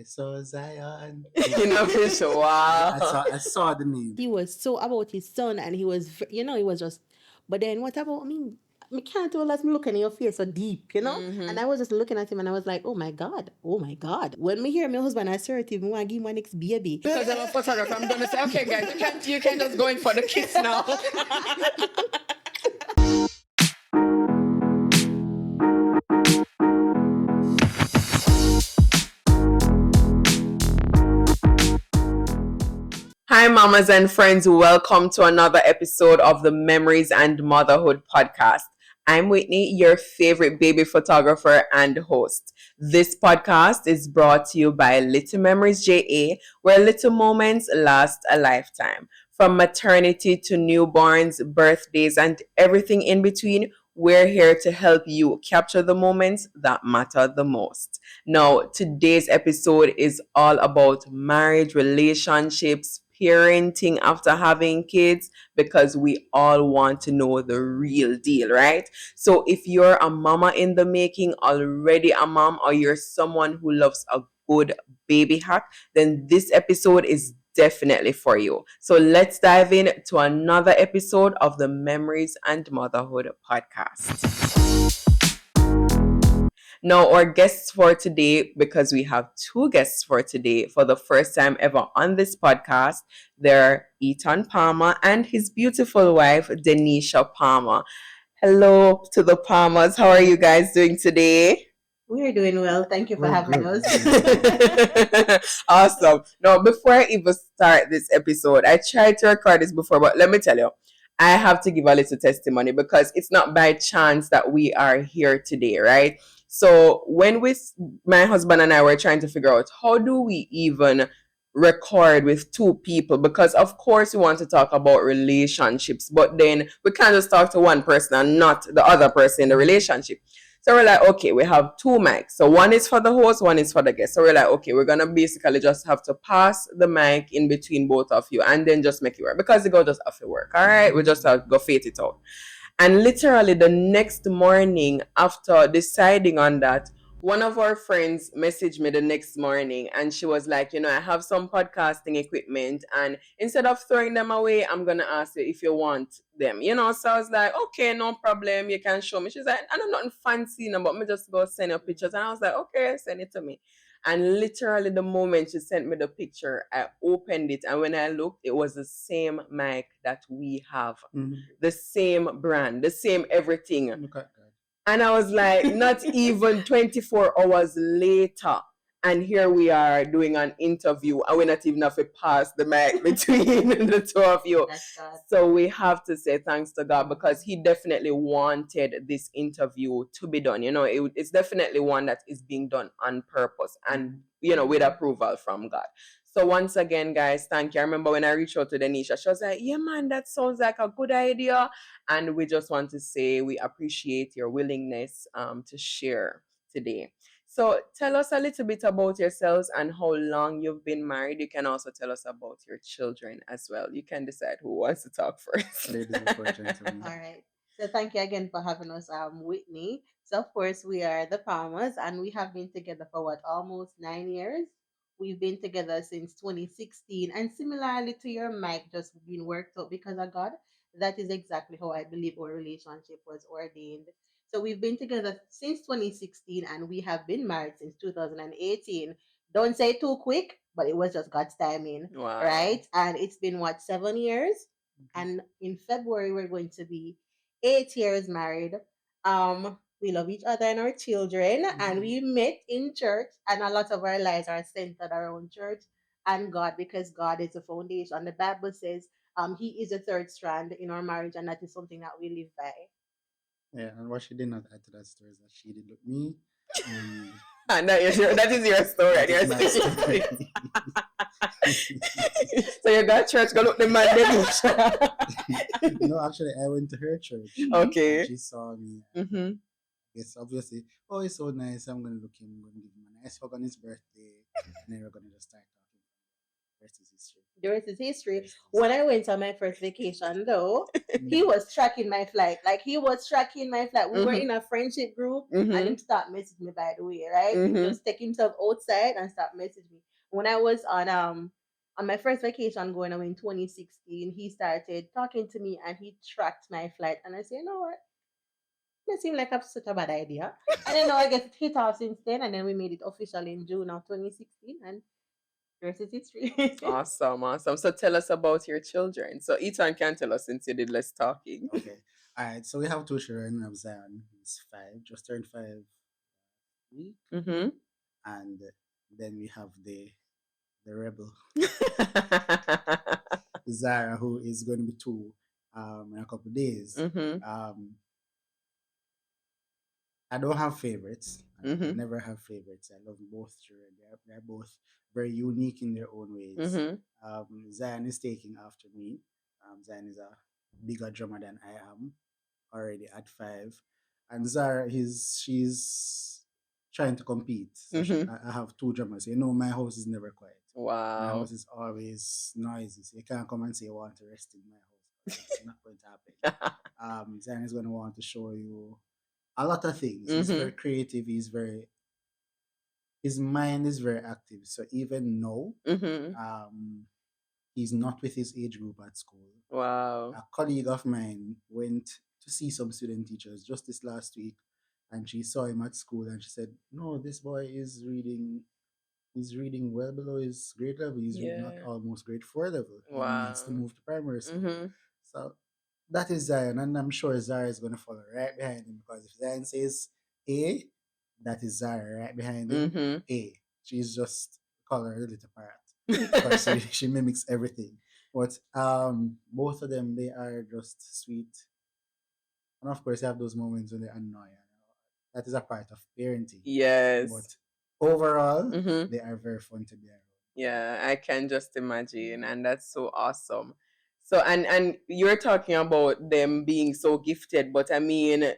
I saw Zion. In official, wow. I saw the name. He was so about his son, and he was, he was just. But then what about me? Me can't tell us me looking in your face so deep, And I was just looking at him, and I was like, oh my God. When me hear my husband assertive, me want to give him my next baby. Because I'm a photographer, I'm gonna say, okay, guys, you can just go in for the kiss now. Hi, mamas and friends. Welcome to another episode of the Memories and Motherhood podcast. I'm Whitney, your favorite baby photographer and host. This podcast is brought to you by Little Memories JA, where little moments last a lifetime. From maternity to newborns, birthdays, and everything in between, we're here to help you capture the moments that matter the most. Now, today's episode is all about marriage, relationships, parenting after having kids, because we all want to know the real deal, right? So if you're a mama in the making, already a mom, or you're someone who loves a good baby hack, then this episode is definitely for you. So let's dive in to another episode of the Memories and Motherhood podcast. Now, our guests for today, because we have two guests for today for the first time ever on this podcast, they're Ethan Palmer and his beautiful wife, Denisha Palmer. Hello to the Palmers. How are you guys doing today? We're doing well. Thank you for We're having good. us. Awesome. Now, before I even start this episode, I tried to record this before, but let me tell you, I have to give a little testimony because it's not by chance that we are here today, right? So when my husband and I were trying to figure out how do we even record with two people, because of course we want to talk about relationships, but then we can't just talk to one person and not the other person in the relationship. So we're like, okay, we have two mics. So one is for the host, one is for the guest. So we're like, okay, we're gonna basically just have to pass the mic in between both of you and then just make it work, because it go just have to work. All right, we just have to go fate it out. And literally the next morning, after deciding on that, one of our friends messaged me the next morning and she was like, I have some podcasting equipment, and instead of throwing them away, I'm going to ask you if you want them. So I was like, okay, no problem. You can show me. She's like, I don't know nothing fancy, but me just go send you pictures. And I was like, okay, send it to me. And literally the moment she sent me the picture, I opened it. And when I looked, it was the same mic that we have. Mhm. The same brand, the same everything. Look at that. And I was like, not even 24 hours later. And here we are doing an interview, and we're not even have to pass the mic between the two of you. So we have to say thanks to God, because he definitely wanted this interview to be done. It's definitely one that is being done on purpose and, with approval from God. So once again, guys, thank you. I remember when I reached out to Denisha, she was like, yeah, man, that sounds like a good idea. And we just want to say we appreciate your willingness to share today. So tell us a little bit about yourselves and how long you've been married. You can also tell us about your children as well. You can decide who wants to talk first. Ladies before gentlemen. All right. So thank you again for having us, Whitney. So of course we are the Palmers, and we have been together for what, almost 9 years. We've been together since 2016, and similarly to your mic, just been worked out because of God. That is exactly how I believe our relationship was ordained. So we've been together since 2016, and we have been married since 2018. Don't say too quick, but it was just God's timing, Wow. right? And it's been what, 7 years? And in February we're going to be 8 years married. We love each other and our children, and we met in church, and a lot of our lives are centered around church and God, because God is the foundation. The Bible says He is the third strand in our marriage, and that is something that we live by. Yeah, and what she did not add to that story is that she did with me. And that is your story. That And is my your story. So you got church, go look the man. No, actually, I went to her church. Okay. And she saw me. Mm-hmm. Yes, obviously. Oh, it's so nice. I'm going to look him. I'm going to give him a nice hug on his birthday. And then we're going to just start talking. rest is history. The rest is history. Rest is When history. I went on my first vacation, though, he Mm. was tracking my flight. Like he was tracking my flight. We were Mhm. in a friendship group, and Mhm. him start messaging me. By the way, right? He Mhm. just take himself outside and start messaging me. When I was on my first vacation going away in 2016, he started talking to me and he tracked my flight. And I said, you know what? It seemed like such a bad idea. And then I guess it hit off since then, and then we made it official in June of 2016, and the rest is history. Awesome, awesome. So tell us about your children. So Ethan can tell us since you did less talking. Okay. All right. So we have two children. We have Zion. He's 5, just turned 5 week, Mm-hmm. and then we have the rebel Zara, who is going to be 2 in a couple of days. Mm-hmm. Um, I don't have favorites. I will Mm-hmm. never have favorites. I love both children. They're both very unique in their own ways. Mm-hmm. Zion is taking after me. Zion is a bigger drummer than I am already at 5, and Zara she's trying to compete. So Mm-hmm. I have 2 drummers. You know, my house is never quiet. My Wow. house is always noisy. So you can't come and say you want to rest in my house. It's not going to happen. Zion is going to want to show you a lot of things. He's Mm-hmm. very creative. His mind is very active. So even now, Mm-hmm. um, he's not with his age group at school. Wow. A colleague of mine went to see some student teachers just this last week, and she saw him at school, and she said, "No, this boy is reading. He's reading well below his grade level. He's reading at Yeah. almost grade 4 level. He needs to Wow. move to primary school." Mm-hmm. So that is Zion, and I'm sure Zara is going to follow right behind him, because if Zion says A, that is Zara right behind him. Mm-hmm. A. She's just color a little parrot, because she mimics everything. But both of them, they are just sweet, and of course, you have those moments when they annoy. That is a part of parenting. Yes. But overall, Mm-hmm. they are very fun to be around. Yeah, I can just imagine, and that's so awesome. So, and you're talking about them being so gifted, but I mean,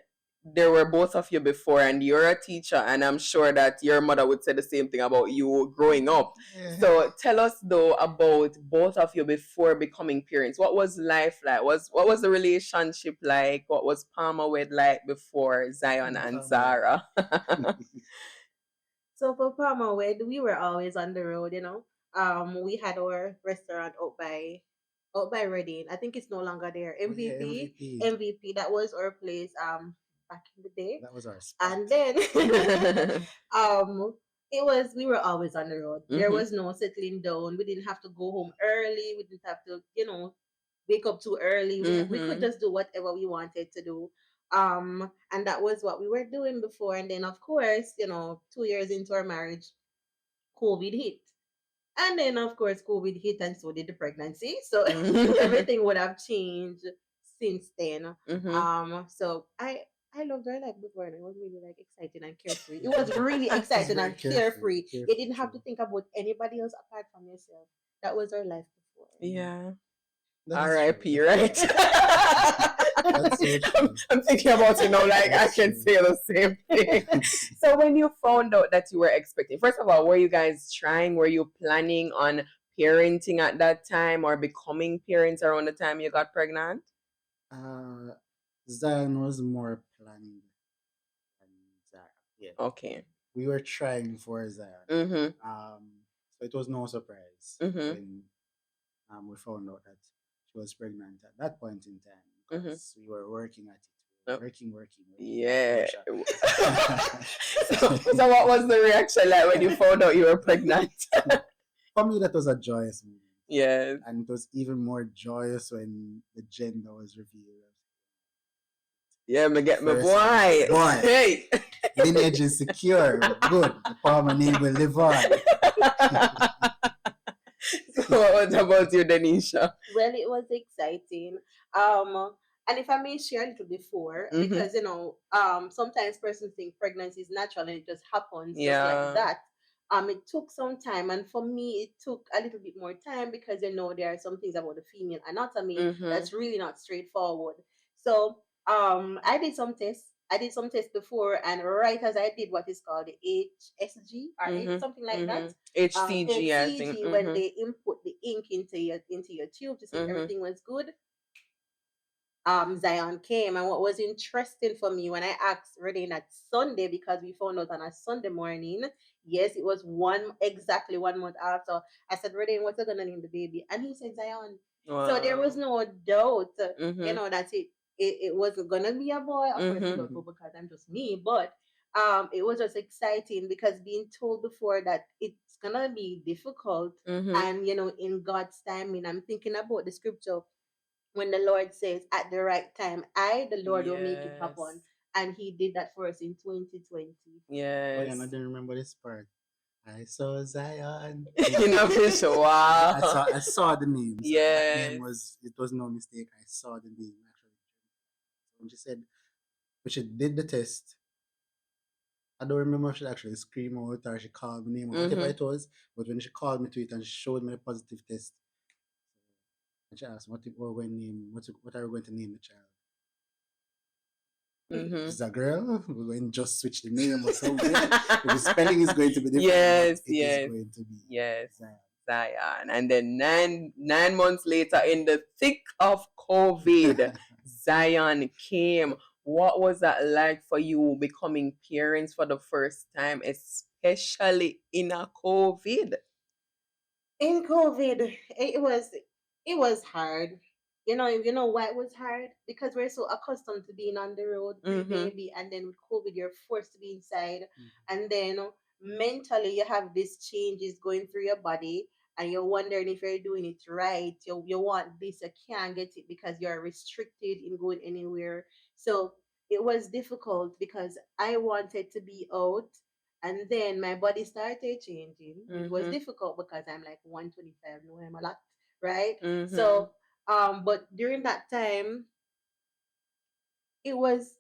there were both of you before, and you're a teacher, and I'm sure that your mother would say the same thing about you growing up. Yeah. So, tell us though about both of you before becoming parents. What was life like? What was the relationship like? What was Palmer with like before Zion and Zara? So for Palmer Wed, we were always on the road, We had our restaurant out by Reading. I think it's no longer there. Oh yeah, MVP, MVP. MVP. That was our place back in the day. That was our spot. And then um we were always on the road. There Mm-hmm. was no settling down. We didn't have to go home early. We didn't have to, wake up too early. We could Mm-hmm. just do whatever we wanted to do. And that was what we were doing before. And then of course, 2 years into our marriage, COVID hit. And then of course COVID hit and so did the pregnancy. So Mm-hmm. everything would have changed since then. Mm-hmm. So I loved our life before, and it was really like exciting and carefree. It was really It was exciting very and carefree, carefree. You carefree, didn't have to true. think about anybody else apart from yourself. That was our life before. Yeah. That is true. R.I.P. Right? That's so I'm, true. I'm thinking about it now, like I That's can true. say the same thing. So when you found out that you were expecting, first of all, were you guys trying? Were you planning on parenting at that time or becoming parents around the time you got pregnant? uh, Zion was more planned than Zara. Yeah, Okay. we were trying for Zion. Mm-hmm. So it was no surprise Mm-hmm. when we found out that she was pregnant at that point in time, Mm-hmm. because we were working at it. We Oh, were working. yeah. Pressure. So what was the reaction like when you found out you were pregnant? For me, that was a joyous moment. Yes. And it was even more joyous when the gender was revealed. Yeah, me get my First boy. boy. Hey. Lineage is secure. Good. The Palmer name will live on. So what about you, Denisha? Well, it was exciting. And if I may share a little before, Mm-hmm. because sometimes persons think pregnancy is natural and it just happens just like Yeah. that. It took some time, and for me, it took a little bit more time because there are some things about the female anatomy Mm-hmm. that's really not straightforward. So, I did some tests. I did some tests before, and right as I did what is called the HSG or Mm-hmm. something like Mm-hmm. that, HCG, I think. HCG, when Mm-hmm. they input the ink into your tube to see if Mhm. everything was good, Zion came. And what was interesting for me when I asked Ready that Sunday, because we found out on a Sunday morning, yes, it was exactly 1 month after. I said, Ready, what's you gonna name the baby? And he said Zion. So there was Wow. no doubt, Mhm. that it wasn't gonna be a boy. Of course, we Mhm. don't know because I'm just me, but it was just exciting because being told before that it's gonna be difficult, Mhm. and in God's timing, I'm thinking about the scripture when the Lord says, at the right time, the Lord, will make it happen. Yes. And He did that for us in 2020. Oh yeah, and I Yes. didn't remember this part. I saw Zion. In official. Wow. I saw the name. So that name Yes. was no mistake. I saw the name actually. So when she said when she did the test, I don't remember if she actually screamed out or she called my name or whatever Mhm. it was. But when she called me to it and she showed me the positive test, and she asked what are we going to name the child? If Mhm. it's a girl, we're going to just switch the name or something. If the spelling is going to be different, but Yes, it is yes, going to be yes. Zion. Zion. And then nine months later, in the thick of COVID, Zion came. What was that like for you becoming parents for the first time, especially in a COVID? In COVID, it was hard. You know why it was hard? Because we're so accustomed to being on the road Mm-hmm. pre-baby, and then with COVID, you're forced to be inside, Mhm. and then mentally you have these changes going through your body, and you're wondering if you're doing it right. You want this, you can't get it because you're restricted in going anywhere. So it was difficult because I wanted to be out, and then my body started changing, which was Mm-hmm. difficult because I'm like 125, no, I'm a lot, right? Mm-hmm. So, but during that time, it was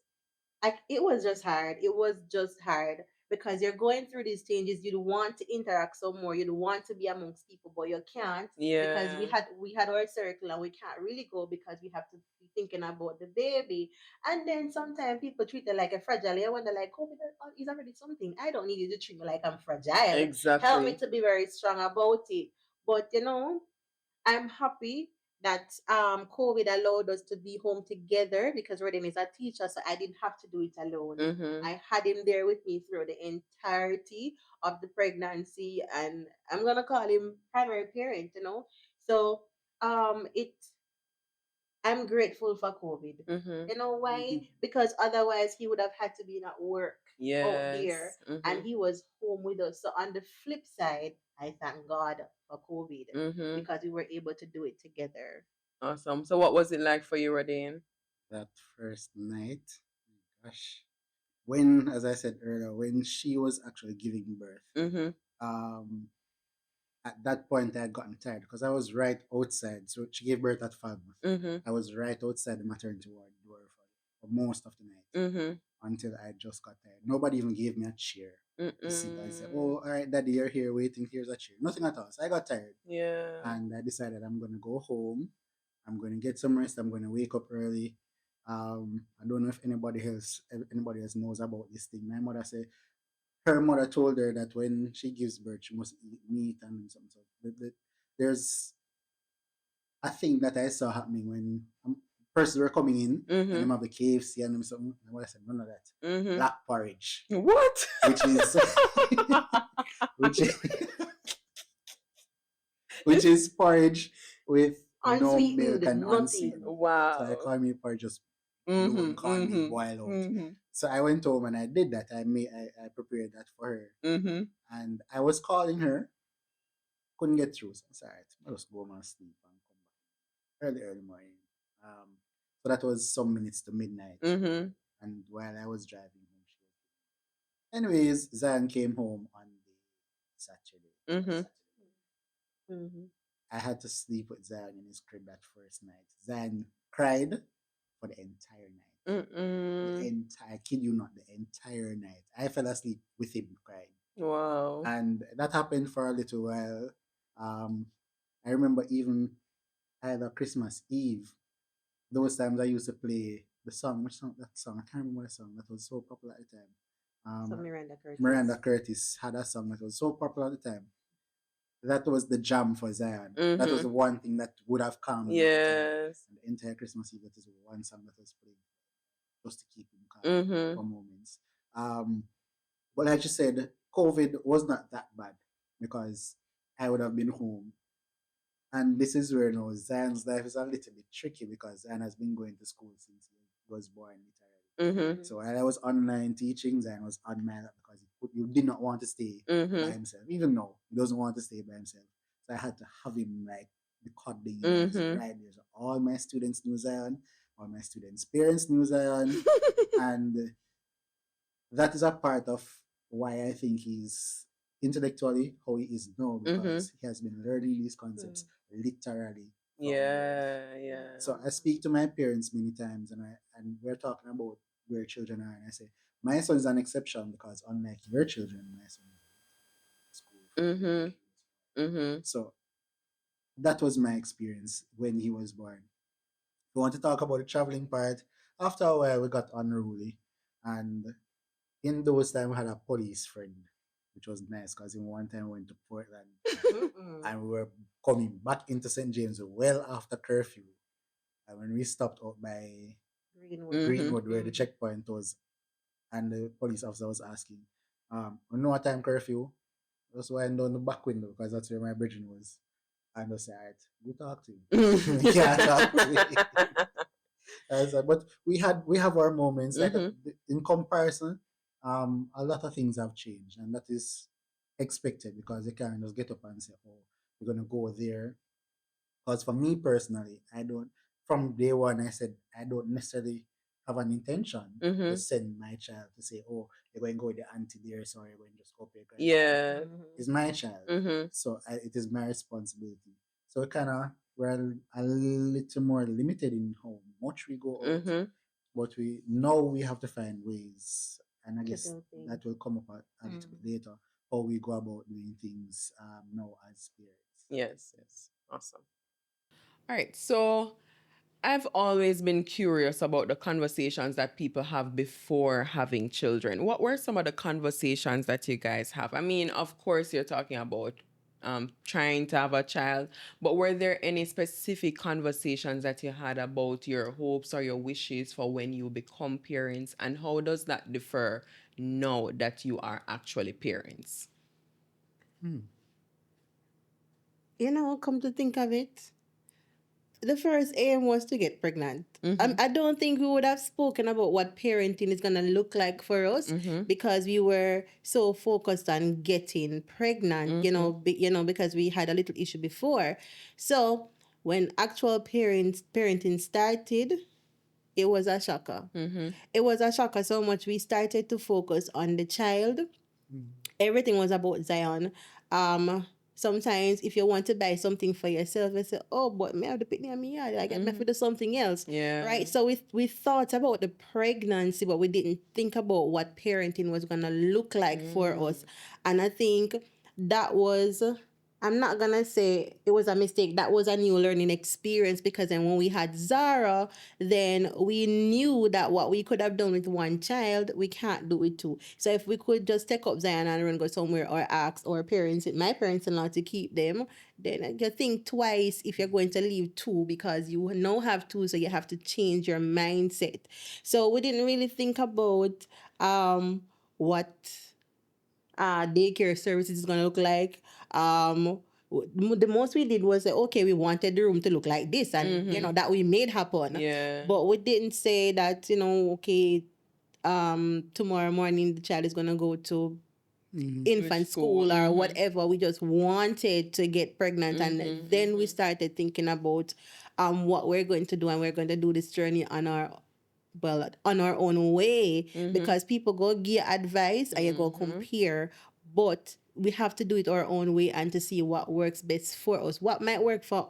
it was just hard. It was just hard because you're going through these changes. You'd want to interact some more. You'd want to be amongst people, but you can't because we Yeah. had we had our circle and we can't really go because we have to be thinking about the baby. And then sometimes people treat it like a fragile. I wonder like, oh, is already something. I don't need you to treat me like I'm fragile. Help me Exactly. to be very strong about it. But I'm happy that COVID allowed us to be home together because Rodin is a teacher, so I didn't have to do it alone. Mm-hmm. I had him there with me through the entirety of the pregnancy, and I'm gonna call him primary parent. So it I'm grateful for COVID. Mm-hmm. You know why? Mhm. Because otherwise he would have had to be at work out there, Yes. and Mm-hmm. he was home with us. So on the flip side, I thank God for COVID Mm-hmm. because we were able to do it together. Awesome. So what was it like for you, Radine? That first night, gosh, when, as I said earlier, when she was actually giving birth, Mm-hmm. um, at that point I had gotten tired because I was right outside. So she gave birth at 5 months. Mm-hmm. I was right outside the maternity ward door for most of the night Mm-hmm. until I just got tired. Nobody even gave me a chair to sit and say, Mm-mm. "Oh, all right, Daddy, you're here waiting. Here's a chair." Nothing at all. So I got tired, Yeah. and I decided I'm gonna go home. I'm gonna get some rest. I'm gonna wake up early. I don't know if anybody else knows about this thing. My mother said her mother told her that when she gives birth, she must eat meat and something. So there's a thing that I saw happening when persons were coming in and Mm-hmm. them have the KFC and them something. My mother said none of that. Mm-hmm. Black porridge, What? which is which is which It's is porridge with no milk Unsweetened, and nothing. unsweetened. So I wow. call me porridge just Mm-hmm. alone, call me Mm-hmm. boil out. Mm-hmm. So I went home and I did that. I prepared that for her. Mm-hmm. And I was calling her, couldn't get through. So I said, all right, I'll just go home and sleep and come back early morning. So that was some minutes to midnight. Mm-hmm. And while I was driving home, she was. Anyways, Zion came home on the Saturday. Mm-hmm. Mhm. I had to sleep with Zion in his crib that first night. Zion cried for the entire night. The Mm-mm. entire, I kid you not, the entire night. I fell asleep with him crying. Wow. And that happened for a little while. Um, I remember even either Christmas Eve, those times I used to play the song. Which song? That song? I can't remember the song that was so popular at the time. So Um, Miranda Curtis. Miranda Curtis had a song that was so popular at the time. that was the jam for Zion. That was the Mm-hmm. one thing that would have calmed the entire Yes. and the entire Christmas Eve. That is one song that was played just to keep him calm Mm-hmm. for moments. But like you said, COVID was not that bad because I would have been home. And this is where now Zion's life is a little bit tricky because Zion has been going to school since he was born, literally. Mm-hmm. So while I was online teaching, Zion was on my lap because he did not want to stay by Mm-hmm. himself. Even though he doesn't want to stay by himself. So I had to have him like the cuddling, he's Mm-hmm. right there. So all my students knew Zion, all my students' parents knew Zion, and that is a part of why I think he's intellectually how he is now Mm-hmm. because he has been learning these Mm. concepts literally from birth. Yeah, yeah. So I speak to my parents many times, and we're talking about where children are, and I say my son is an exception because unlike your children, my son is in school from the Mm-hmm. day he was Mm-hmm. born. So that was my experience when he was born. If you want to talk about the traveling part, after a while we got unruly, and in those times we had a police friend, which was nice because in one time we went to Portland Mm-mm. and we were coming back into St. James well after curfew. And when we stopped out by Greenwood. Mm-hmm. Greenwood, where the Mm. checkpoint was, and the police officer was asking, we know what time curfew? Just wind down the back window because that's where my bridging was. And I said, all right, we talk to him. We can't talk to him. But we have our moments. Like Mm-hmm. in comparison, a lot of things have changed, and that is expected because you can't just get up and say, "Oh, you're gonna go there." Because for me personally, I don't. From day one, I said I don't necessarily have an intention to Mm-hmm. send my child to say, "Oh, you're going to go with the auntie there, so you're going to just go pay grandparents." Yeah. It's my child, Mm-hmm. so it is my responsibility. So kind of we're a little more limited in how much we go out, Mm-hmm. but we have to find ways, and I To guess do things. that will come up a little Mm. bit later. How we go about doing things now as parents. Yes, yes. Awesome. All right. So I've always been curious about the conversations that people have before having children. What were some of the conversations that you guys have? I mean, of course, you're talking about trying to have a child, but were there any specific conversations that you had about your hopes or your wishes for when you become parents? And how does that differ now that you are actually parents? Hmm. Come to think of it, the first aim was to get pregnant. Mm-hmm. I don't think we would have spoken about what parenting is going to look like for us Mm-hmm. because we were so focused on getting pregnant, Mm-hmm. because we had a little issue before. So when actual parenting started, it was a shocker. Mm-hmm. It was a shocker so much we started to focus on the child. Hmm. Everything was about Zion. Um, Sometimes if you want to buy something for yourself, you say, "Oh, but me have to pick me me yard. I get me for do something else." Yeah. Right? So we thought about the pregnancy, but we didn't think about what parenting was gonna look like for us. And I think that was, I'm not gonna say it was a mistake. That was a new learning experience because then when we had Zara, then we knew that what we could have done with one child, we can't do with two. So if we could just take up Zion and run go somewhere or ask our parents, my parents in law to keep them, then you think twice if you're going to leave two because you now have two, so you have to change your mindset. So we didn't really think about what daycare services is going to look like. The most we did was say, okay, we wanted the room to look like this, and that we made happen. Yeah. But we didn't say that, okay, tomorrow morning the child is gonna go to Hmm. infant school. school or whatever. We just wanted to get pregnant, and then we Mm-hmm. started thinking about what we're going to do, and we're going to do this journey on our own way Mm-hmm. because people go give advice and you go compare, but we have to do it our own way and to see what works best for us. What might work for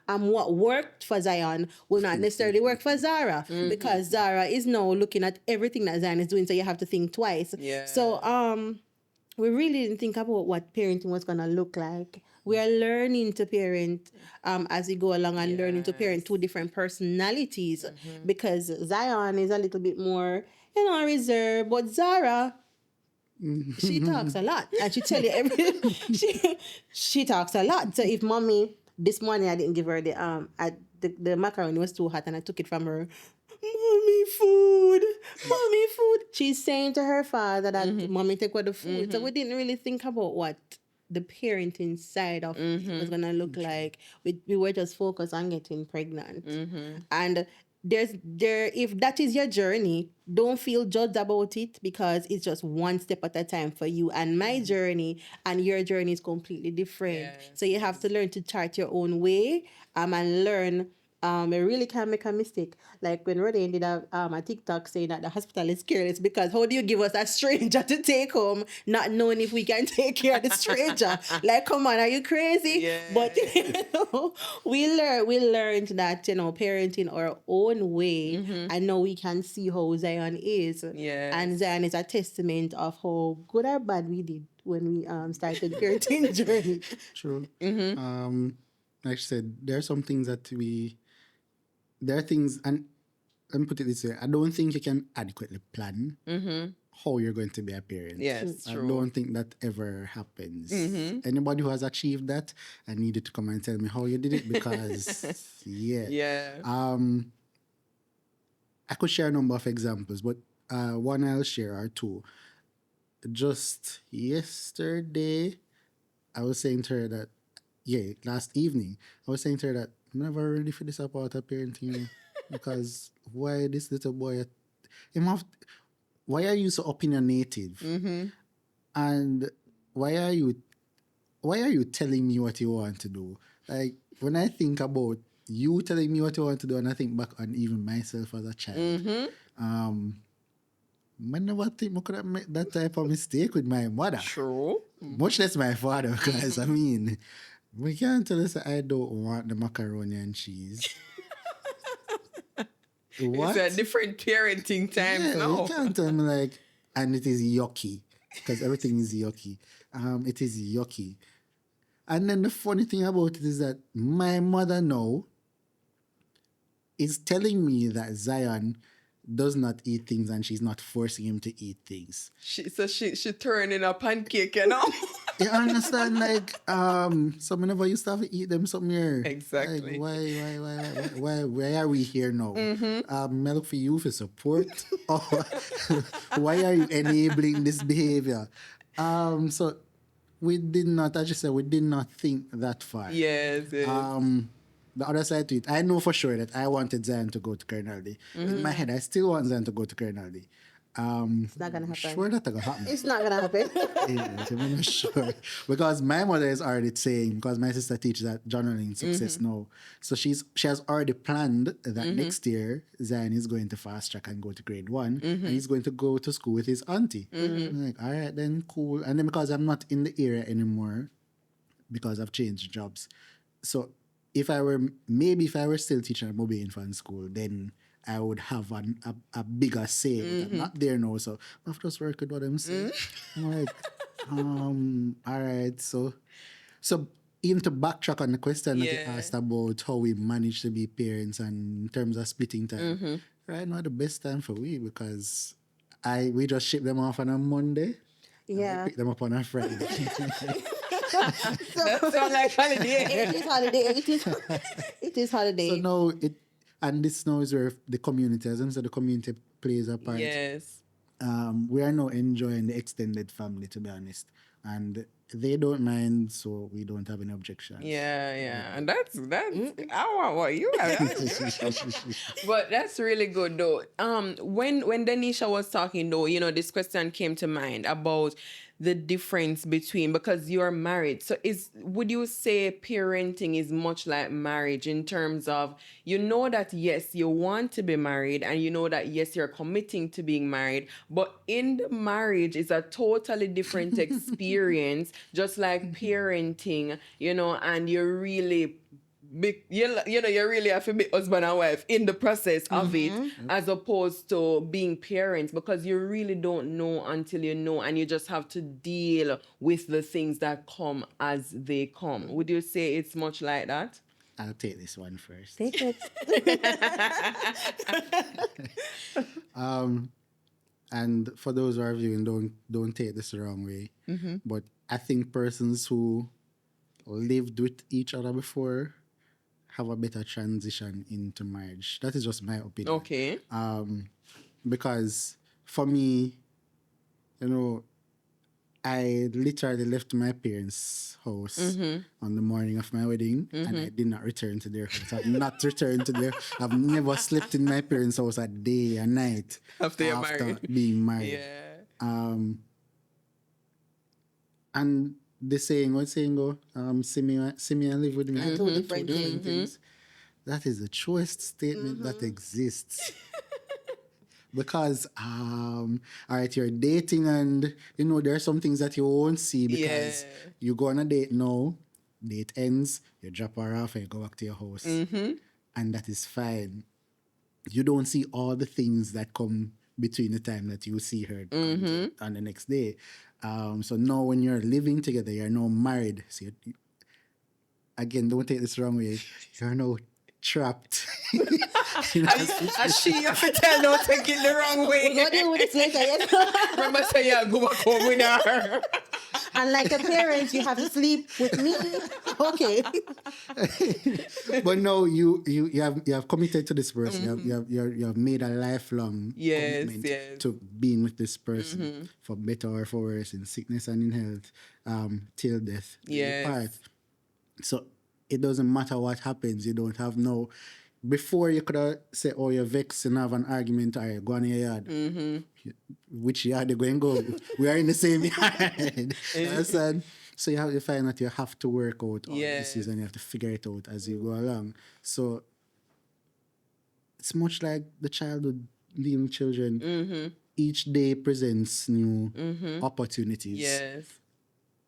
what worked for Zion will not necessarily work for Zara because Zara is now looking at everything that Zion is doing, so you have to think twice. Yeah. So we really didn't think about what parenting was gonna look like. We are learning to parent as we go along and learning to parent two different personalities because Zion is a little bit more, reserved, but Zara She talks a lot, and she tell you everything. She talks a lot. So if mommy this morning I didn't give her the macaroni was too hot and I took it from her. Mommy food, mommy food. She's saying to her father that mommy take what the food. So we didn't really think about what the parenting side of it was gonna look like. We were just focused on getting pregnant. And there if that is your journey, don't feel judged about it because it's just one step at a time for you. And my journey and your journey is completely different. Yes, So you have to learn to chart your own way and learn you really can make a mistake. Like when Rodin did a TikTok saying that the hospital is careless because how do you give us a stranger to take home, not knowing if we can take care of the stranger? Like, come on, are you crazy? Yes. But we learned that parenting our own way, and now we can see how Zion is. Yes. And Zion is a testament of how good or bad we did when we started parenting journey. True. Like I said, there are some things there are things, and let me put it this way: I don't think you can adequately plan how you're going to be a parent. Yes, I true. don't think that ever happens. Anybody who has achieved that, I need you to come and tell me how you did it because, Yeah. I could share a number of examples, but one I'll share are two. Just yesterday, I was saying to her that, last evening, I was saying to her that I'm never ready for this about a parenting because why this little boy, him have, why are you so opinionative? And why are you telling me what you want to do? Like when I think about you telling me what you want to do, and I think back on even myself as a child, I never think I could have made that type of mistake with my mother. True. Much less my father, because I mean, we can't tell us that I don't want the macaroni and cheese. What? It's a different parenting times Yeah, now. you can't tell me like, and it is yucky, because everything is yucky. It is yucky. And then the funny thing about it is that my mother now is telling me that Zion does not eat things and she's not forcing him to eat things. She turning a pancake, you know? You understand? Like, so whenever you start to eat them somewhere. Exactly. Like, why are we here now? Milk for you for support? Or why are you enabling this behavior? So we did not, as you said, we did not think that far. Yes. The other side to it, I know for sure that I wanted Zion to go to Colonel D. In my head, I still want Zion to go to Colonel D. It's not gonna happen. Sure that's gonna happen. It's not gonna happen. Yeah, I'm not sure. Because my mother is already saying, because my sister teaches at journaling success now. So she has already planned that next year Zion is going to fast track and go to grade 1 and he's going to go to school with his auntie. I'm like, all right then, cool. And then because I'm not in the area anymore, because I've changed jobs. So if I were still teaching at Mobile Infant School, then I would have a bigger say. But I'm not there now, so I have to just work with what I'm saying. I'm like, all right, so even to backtrack on the question that you asked about how we manage to be parents and in terms of splitting time, right now the best time for we because we just ship them off on a Monday. Yeah. Pick them up on a Friday. That sounds like holiday. It is holiday. It is holiday. So now this now is where the community, as I said, the community plays a part. Yes. We are now enjoying the extended family, to be honest, and they don't mind, so we don't have any objections. Yeah. And that's I want what you have. But that's really good though. When Denisha was talking though, this question came to mind about the difference between, because you're married. So would you say parenting is much like marriage in terms of, that yes, you want to be married and that yes, you're committing to being married, but in the marriage is a totally different experience, just like parenting, and you're really you really have to be husband and wife in the process of it, as opposed to being parents, because you really don't know until you know, and you just have to deal with the things that come as they come. Would you say it's much like that? I'll take this one first. Take it. And for those who are viewing, don't take this the wrong way. But I think persons who lived with each other before have a better transition into marriage. That is just my opinion. Okay. Because for me, you know, I literally left my parents' house on the morning of my wedding, and I did not return to their house. I've not returned to their. I've never slept in my parents' house a day, a night After you're married. being married. Yeah. And the saying, what saying go? See me and live with me. Two different things. That is the truest statement that exists. Because all right, you're dating, and you know there are some things that you won't see because you go on a date now, date ends, you drop her off and you go back to your house, and that is fine. You don't see all the things that come between the time that you see her on the next day. So now when you're living together, you're now married. So again, don't take this wrong way. You're now trapped. As she have to tell, don't take it the wrong way. We're gonna deal with this later, yes. Remember say, yeah, go back home with her. And like a parent, you have to sleep with me. Okay. But no, you have committed to this person. You have made a lifelong commitment to being with this person for better or for worse, in sickness and in health, till death. Part. So it doesn't matter what happens. You don't have no. Before you could have said, "Oh, you're vexed and have an argument," or you go on your yard. Which yard you going to go? We are in the same yard. Understand? So you have to find that you have to work out all the issues, and you have to figure it out as you go along. So it's much like the childhood living children. Each day presents new opportunities. Yes.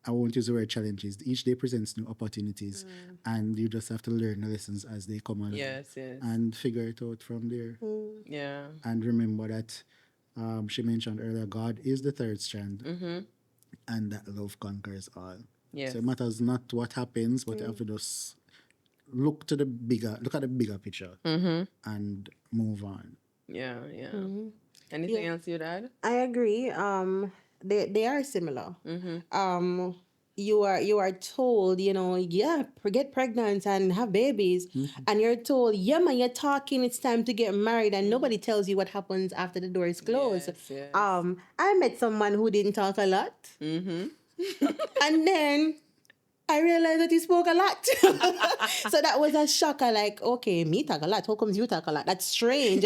I won't use the word challenges. Each day presents new opportunities, and you just have to learn the lessons as they come along. Yes. And figure it out from there. Yeah. And remember that she mentioned earlier, God is the third strand, and that love conquers all. Yes. So it matters not what happens, but you have to just look at the bigger picture, and move on. Yeah. Anything else you'd add? I agree. They are similar. You are told, get pregnant and have babies, and you're told, yeah, man, you're talking, it's time to get married, and nobody tells you what happens after the door is closed. Yes. I met someone who didn't talk a lot, and then I realized that he spoke a lot. So that was a shocker. Like, okay, me talk a lot. How comes you talk a lot? That's strange,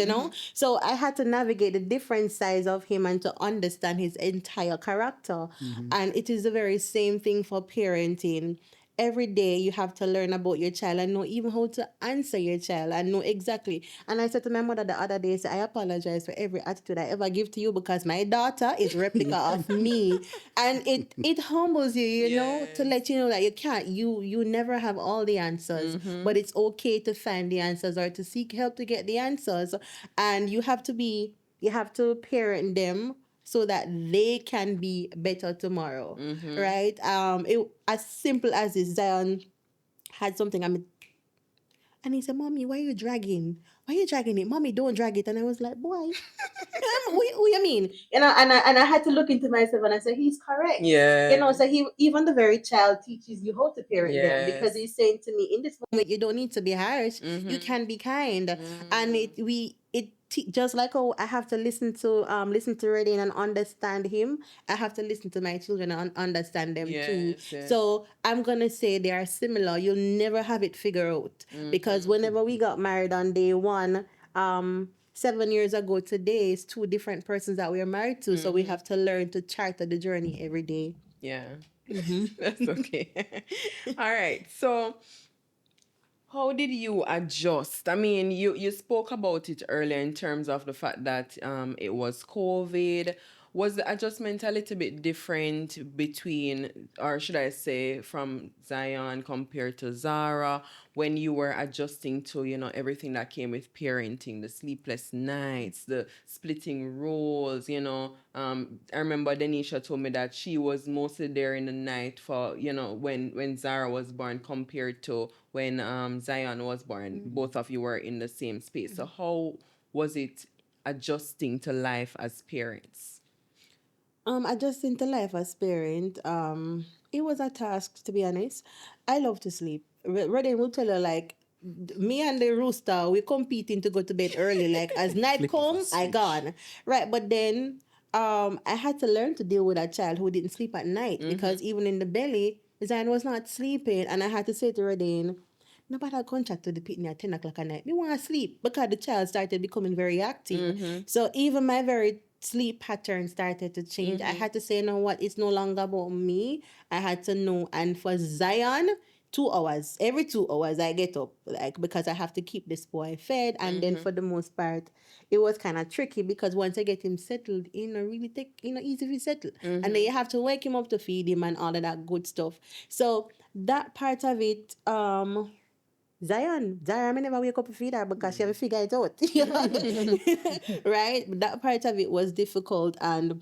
So I had to navigate the different sides of him and to understand his entire character. And it is the very same thing for parenting. Every day you have to learn about your child and know even how to answer your child and know exactly. And I said to my mother the other day, I apologize for every attitude I ever give to you because my daughter is replica of me. And it humbles you, you know, to let you know that you never have all the answers, but it's okay to find the answers or to seek help to get the answers. And you have to parent them so that they can be better tomorrow, right? It as simple as this. Zion had something. And he said, "Mommy, why are you dragging? Why are you dragging it? Mommy, don't drag it." And I was like, "Boy, what you mean?" And I had to look into myself and I said, "He's correct." Yeah. So even the very child teaches you how to parent them because he's saying to me, in this moment, you don't need to be harsh. You can be kind, and just like how I have to listen to Redin and understand him, I have to listen to my children and understand them too. Yes. So I'm gonna say they are similar. You'll never have it figured out because whenever we got married on day one, 7 years ago today is two different persons that we are married to. So we have to learn to charter the journey every day. Yeah. That's okay. All right. So how did you adjust? I mean, you spoke about it earlier in terms of the fact that it was COVID. Was the adjustment a little bit different between, or should I say, from Zion compared to Zara when you were adjusting to, everything that came with parenting, the sleepless nights, the splitting roles, I remember Denisha told me that she was mostly there in the night for, when Zara was born compared to when Zion was born. Both of you were in the same space. So how was it adjusting to life as parents? Adjusting to life as parent, it was a task, to be honest. I love to sleep. Redden will tell her like, me and the rooster, we competing to go to bed early. Like as night Flip of a come, I switch. gone. Right, but then I had to learn to deal with a child who didn't sleep at night because even in the belly, Zion was not sleeping, and I had to say to Redden, nobody contract to the pitney at 10 o'clock at night. Me want to sleep because the child started becoming very active. So even my very sleep pattern started to change. I had to say, you know what, it's no longer about me. I had to know. And for Zion, 2 hours, every 2 hours I get up, like because I have to keep this boy fed. And then for the most part, it was kind of tricky because once I get him settled, really take, easy to settle. And then you have to wake him up to feed him and all of that good stuff. So that part of it, Zion, I never wake up to feed her because she haven't figured it out. Right? But that part of it was difficult, and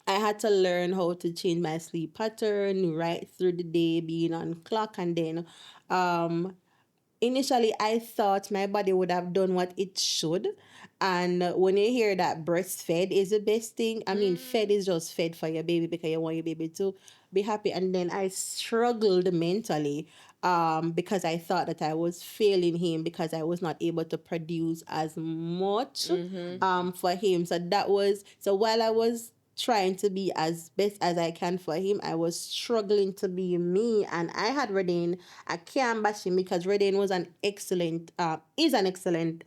I had to learn how to change my sleep pattern right through the day, being on clock, and then um initially I thought my body would have done what it should. And when you hear that breastfed is the best thing, I mean, fed is just fed for your baby because you want your baby to be happy. And then I struggled mentally because I thought that I was failing him because I was not able to produce as much for him. So while I was trying to be as best as I can for him, I was struggling to be me. And I had Redane. I can't bash him because Redane was an excellent, is an excellent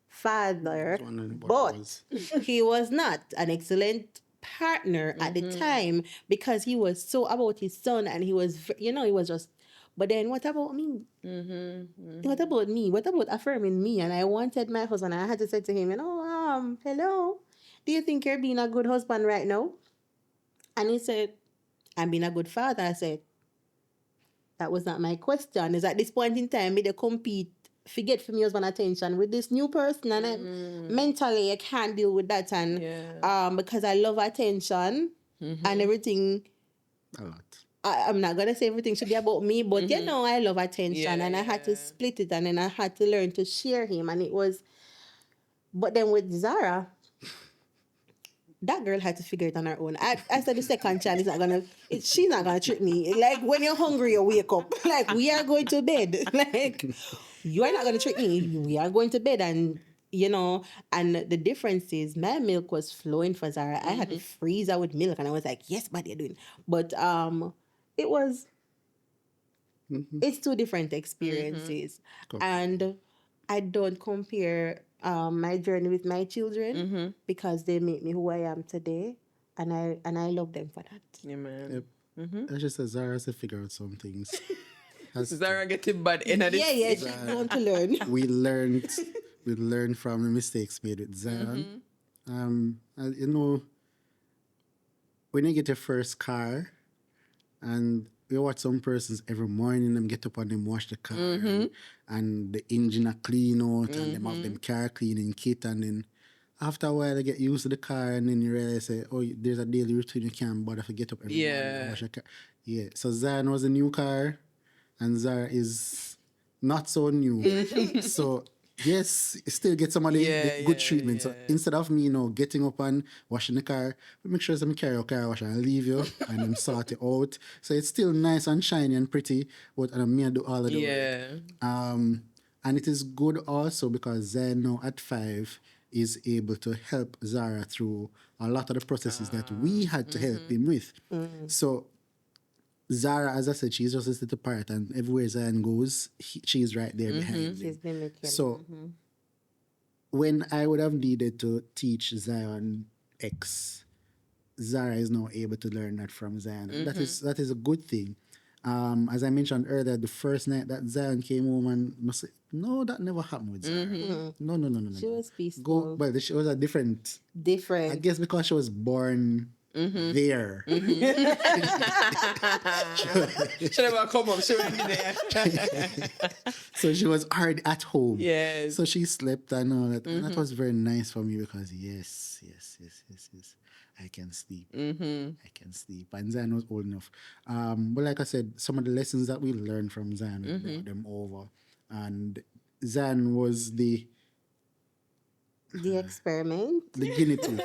father, That's one of the but was. he was not an excellent partner at the time because he was so about his son, and he was, he was just. But then what about me? What about me? What about affirming me? And I wanted my husband. I had to say to him, hello, do you think you're being a good husband right now? And he said, I'm being a good father. I said, that was not my question. Is at this point in time, me they compete, forget for me husband attention with this new person, and mentally I can't deal with that. And because I love attention and everything, A lot. I'm not gonna say everything should be about me, but I love attention, Yeah, and I had to yeah. split it, and then I had to learn to share him, and it was. But then with Zara, that girl had to figure it on her own. I said the second child is not gonna. She's not gonna trick me. Like when you're hungry, you wake up. Like we are going to bed. Like you are not gonna trick me. We are going to bed, and and the difference is my milk was flowing for Zara. I had the freezer with milk, and I was like, yes, but you're doing. But it was. It's two different experiences, and I don't compare my journey with my children because they make me who I am today, and I love them for that. Yeah, man. Yep. That's just as Zara has to figure out some things. Has to. Zara getting bad energy. Yeah, she's going to learn. We learned from the mistakes made with Zion. You know, when you get your first car, and you watch some persons every morning, them get up and them wash the car, and the engine are clean out, and them have them car cleaning kit, and then after a while they get used to the car, and then you realize, say, oh, there's a daily routine you can't bother to get up every morning and wash your car. Yeah, so Zion was a new car, and Zara is not so new. So yes, you still get some of the good treatment. So instead of me, getting up and washing the car, we make sure some carry your car wash and leave you and then sort it out. So it's still nice and shiny and pretty, but me I do all of the work. And it is good also because Zen now at 5 is able to help Zara through a lot of the processes that we had to help him with. So Zara, as I said, she's just a little part, and everywhere Zion goes, she's right there behind him. She's mimicking. So when I would have needed to teach Zion X, Zara is now able to learn that from Zion. And that is a good thing. As I mentioned earlier, the first night that Zion came home and must say, no, that never happened with Zara. No. She was peaceful. Well, she was a different. Different. I guess because she was born there. She never come up. She would be there. So she was already at home. Yes. So she slept and all that. And that was very nice for me because yes. I can sleep. I can sleep. And Zion was old enough. But like I said, some of the lessons that we learned from Zion, we brought them over. And Zion was the The experiment. The guinea pig.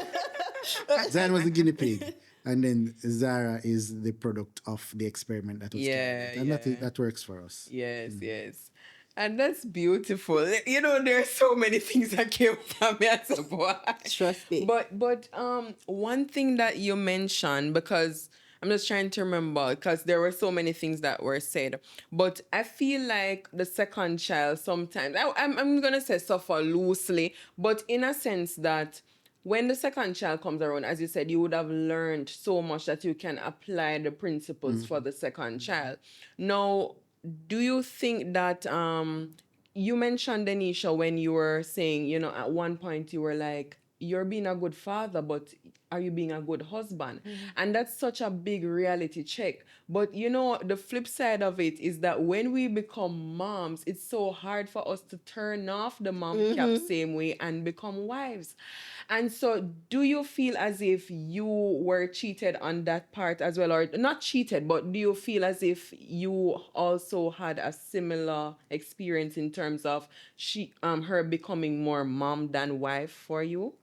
Zion was the guinea pig, and then Zara is the product of the experiment that was carried Yeah, out, and yeah. that works for us. Yes, yes. And that's beautiful. You know, there's so many things that came from me as a boy. Trust me. But one thing that you mentioned, because I'm just trying to remember, because there were so many things that were said. But I feel like the second child sometimes, I'm gonna say suffer loosely, but in a sense that when the second child comes around, as you said, you would have learned so much that you can apply the principles for the second child. Now, do you think that you mentioned, Denisha, when you were saying, you know, at one point you were like, you're being a good father, but are you being a good husband? And that's such a big reality check. But you know, the flip side of it is that when we become moms, it's so hard for us to turn off the mom cap same way and become wives. And so, do you feel as if you were cheated on that part as well, or not cheated, but do you feel as if you also had a similar experience in terms of her becoming more mom than wife for you?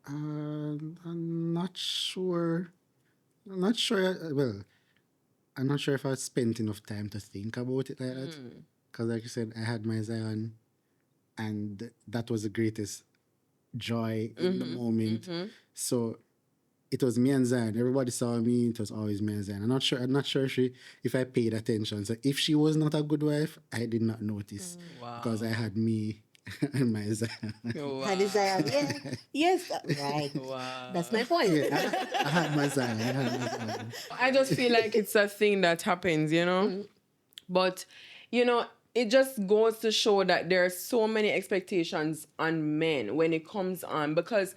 I'm not sure. I'm not sure. Well, I'm not sure if I spent enough time to think about it like that. Because, like you said, I had my Zion, and that was the greatest joy in the moment. So it was me and Zion. Everybody saw me. It was always me and Zion. I'm not sure. I'm not sure if I paid attention. So if she was not a good wife, I did not notice because I had me and my Zion. I desire. Yeah. Yes. Right. Wow. That's my point. Yeah, I had my Zion. I had my Zion. I just feel like it's a thing that happens, you know? But, you know, it just goes to show that there are so many expectations on men when it comes on, because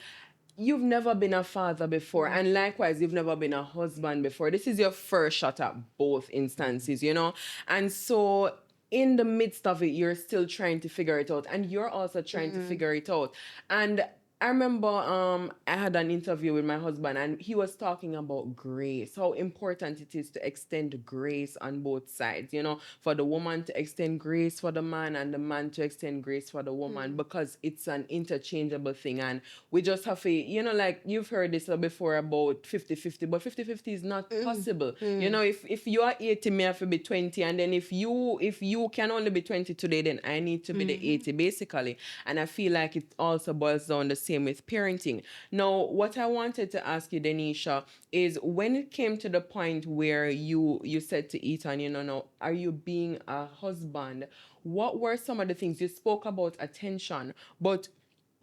you've never been a father before, and likewise you've never been a husband before. This is your first shot at both instances, you know. And so in the midst of it, you're still trying to figure it out, and you're also trying to figure it out. And I remember I had an interview with my husband, and he was talking about grace, how important it is to extend grace on both sides, you know, for the woman to extend grace for the man and the man to extend grace for the woman, because it's an interchangeable thing. And we just have to, you know, like you've heard this before about 50-50, but 50-50 is not possible. You know, if you are 80, me have to be 20, and then if you can only be 20 today, then I need to be the 80 basically. And I feel like it also boils down the same with parenting. Now, what I wanted to ask you, Denisha, is when it came to the point where you said to Ethan, you know, no, are you being a husband? What were some of the things you spoke about attention, but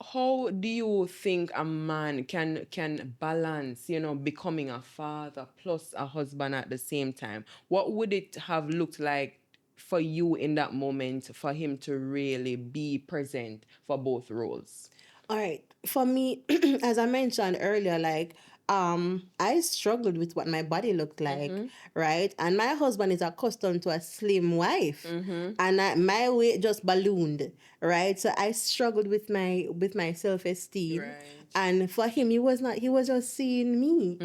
how do you think a man can balance, you know, becoming a father plus a husband at the same time? What would it have looked like for you in that moment for him to really be present for both roles? All right. For me, as I mentioned earlier, like I struggled with what my body looked like, right? And my husband is accustomed to a slim wife. And my weight just ballooned, right? So I struggled with my self-esteem. Right. And for him, he was just seeing me.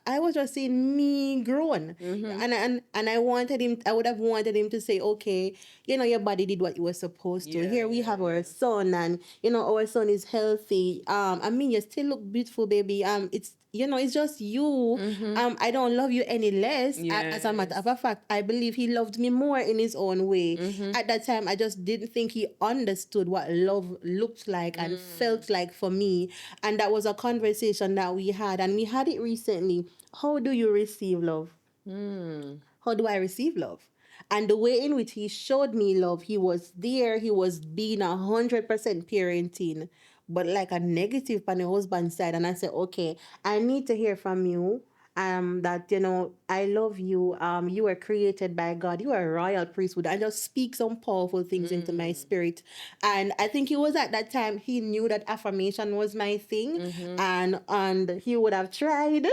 I was just seeing me growing. And I would have wanted him to say, okay, you know, your body did what you were supposed to. Yeah, Here we yeah, have our son, and you know, our son is healthy. I mean, you still look beautiful, baby. It's, you know, it's just you. I don't love you any less. As a matter of fact, I believe he loved me more in his own way. At that time, I just didn't think he understood what love looked like and felt like for me. And that was a conversation that we had, and we had it recently. How do you receive love? How do I receive love? And the way in which he showed me love, he was there, he was being 100% parenting, but like a negative on the husband side. And I said, okay, I need to hear from you. That, you know, I love you. You were created by God. You are a royal priesthood. I just speak some powerful things into my spirit. And I think it was at that time he knew that affirmation was my thing. And he would have tried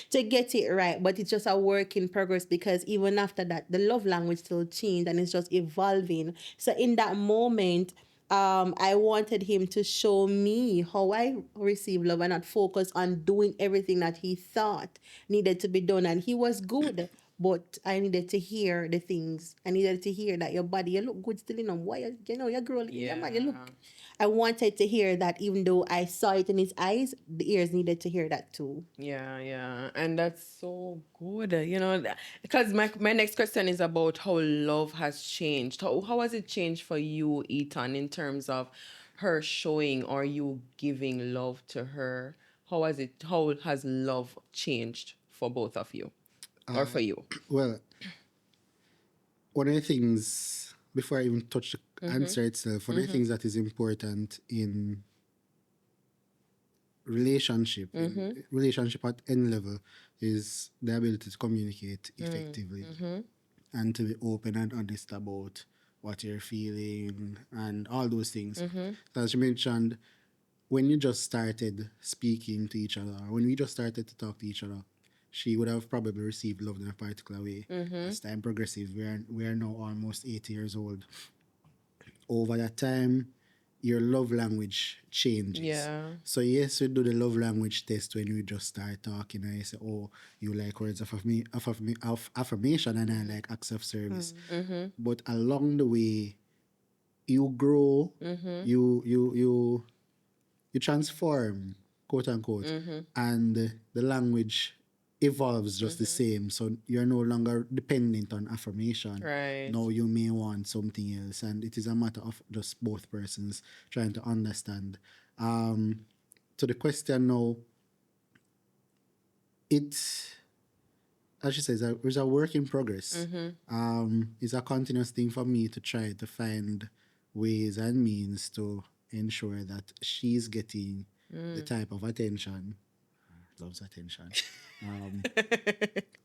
to get it right. But it's just a work in progress, because even after that, the love language still changed and it's just evolving. So in that moment, I wanted him to show me how I receive love and not focus on doing everything that he thought needed to be done. And he was good. but I needed to hear the things. I needed to hear that your body, you look good still, why you're growing, yeah man, you look. I wanted to hear that, even though I saw it in his eyes, the ears needed to hear that too. Yeah. And that's so good. Because my next question is about how love has changed. How has it changed for you, Ethan, in terms of her showing or you giving love to her? How has love changed for both of you? Or for you? Well, one of the things, before I even touch the answer itself, one of the things that is important in relationship at any level, is the ability to communicate effectively and to be open and honest about what you're feeling and all those things. So as you mentioned, when you just started speaking to each other, or when we just started to talk to each other, she would have probably received love in a particular way. As time progresses, we are now almost 8 years old. Over that time, your love language changes. Yeah. So yes, we do the love language test when we just start talking, and I say, "Oh, you like words of affirmation, and I like acts of service." But along the way, you grow, you transform, quote unquote, and the language evolves just the same. So you're no longer dependent on affirmation. Right. Now you may want something else, and it is a matter of just both persons trying to understand. To the question now, it's, as she says, it's a work in progress. It's a continuous thing for me to try to find ways and means to ensure that she's getting the type of attention, loves attention,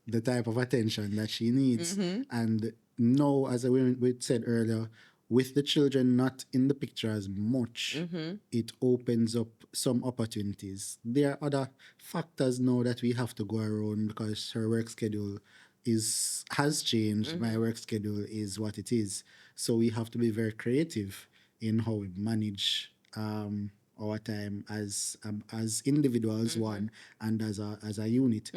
the type of attention that she needs. And no, as we said earlier, with the children not in the picture as much, it opens up some opportunities. There are other factors now that we have to go around, because her work schedule has changed. My work schedule is what it is. So we have to be very creative in how we manage our time as individuals, one, and as a unit.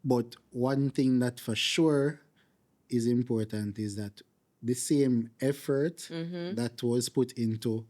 But one thing that for sure is important is that the same effort that was put into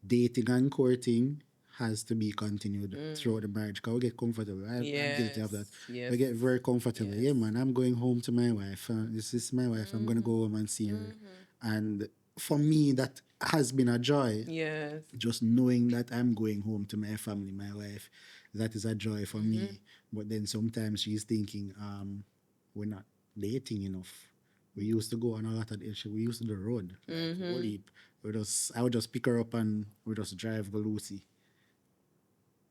dating and courting has to be continued throughout the marriage, because we get comfortable. I'm guilty of that. Yes. We get very comfortable. Yeah, man, I'm going home to my wife. This is my wife. I'm going to go home and see her. And for me, that has been a joy. Yes. Just knowing that I'm going home to my family, my wife, that is a joy for me. But then sometimes she's thinking, we're not dating enough. We used to go on a lot of we used to do the road. Like, holy, I would just pick her up and we just drive go Lucy.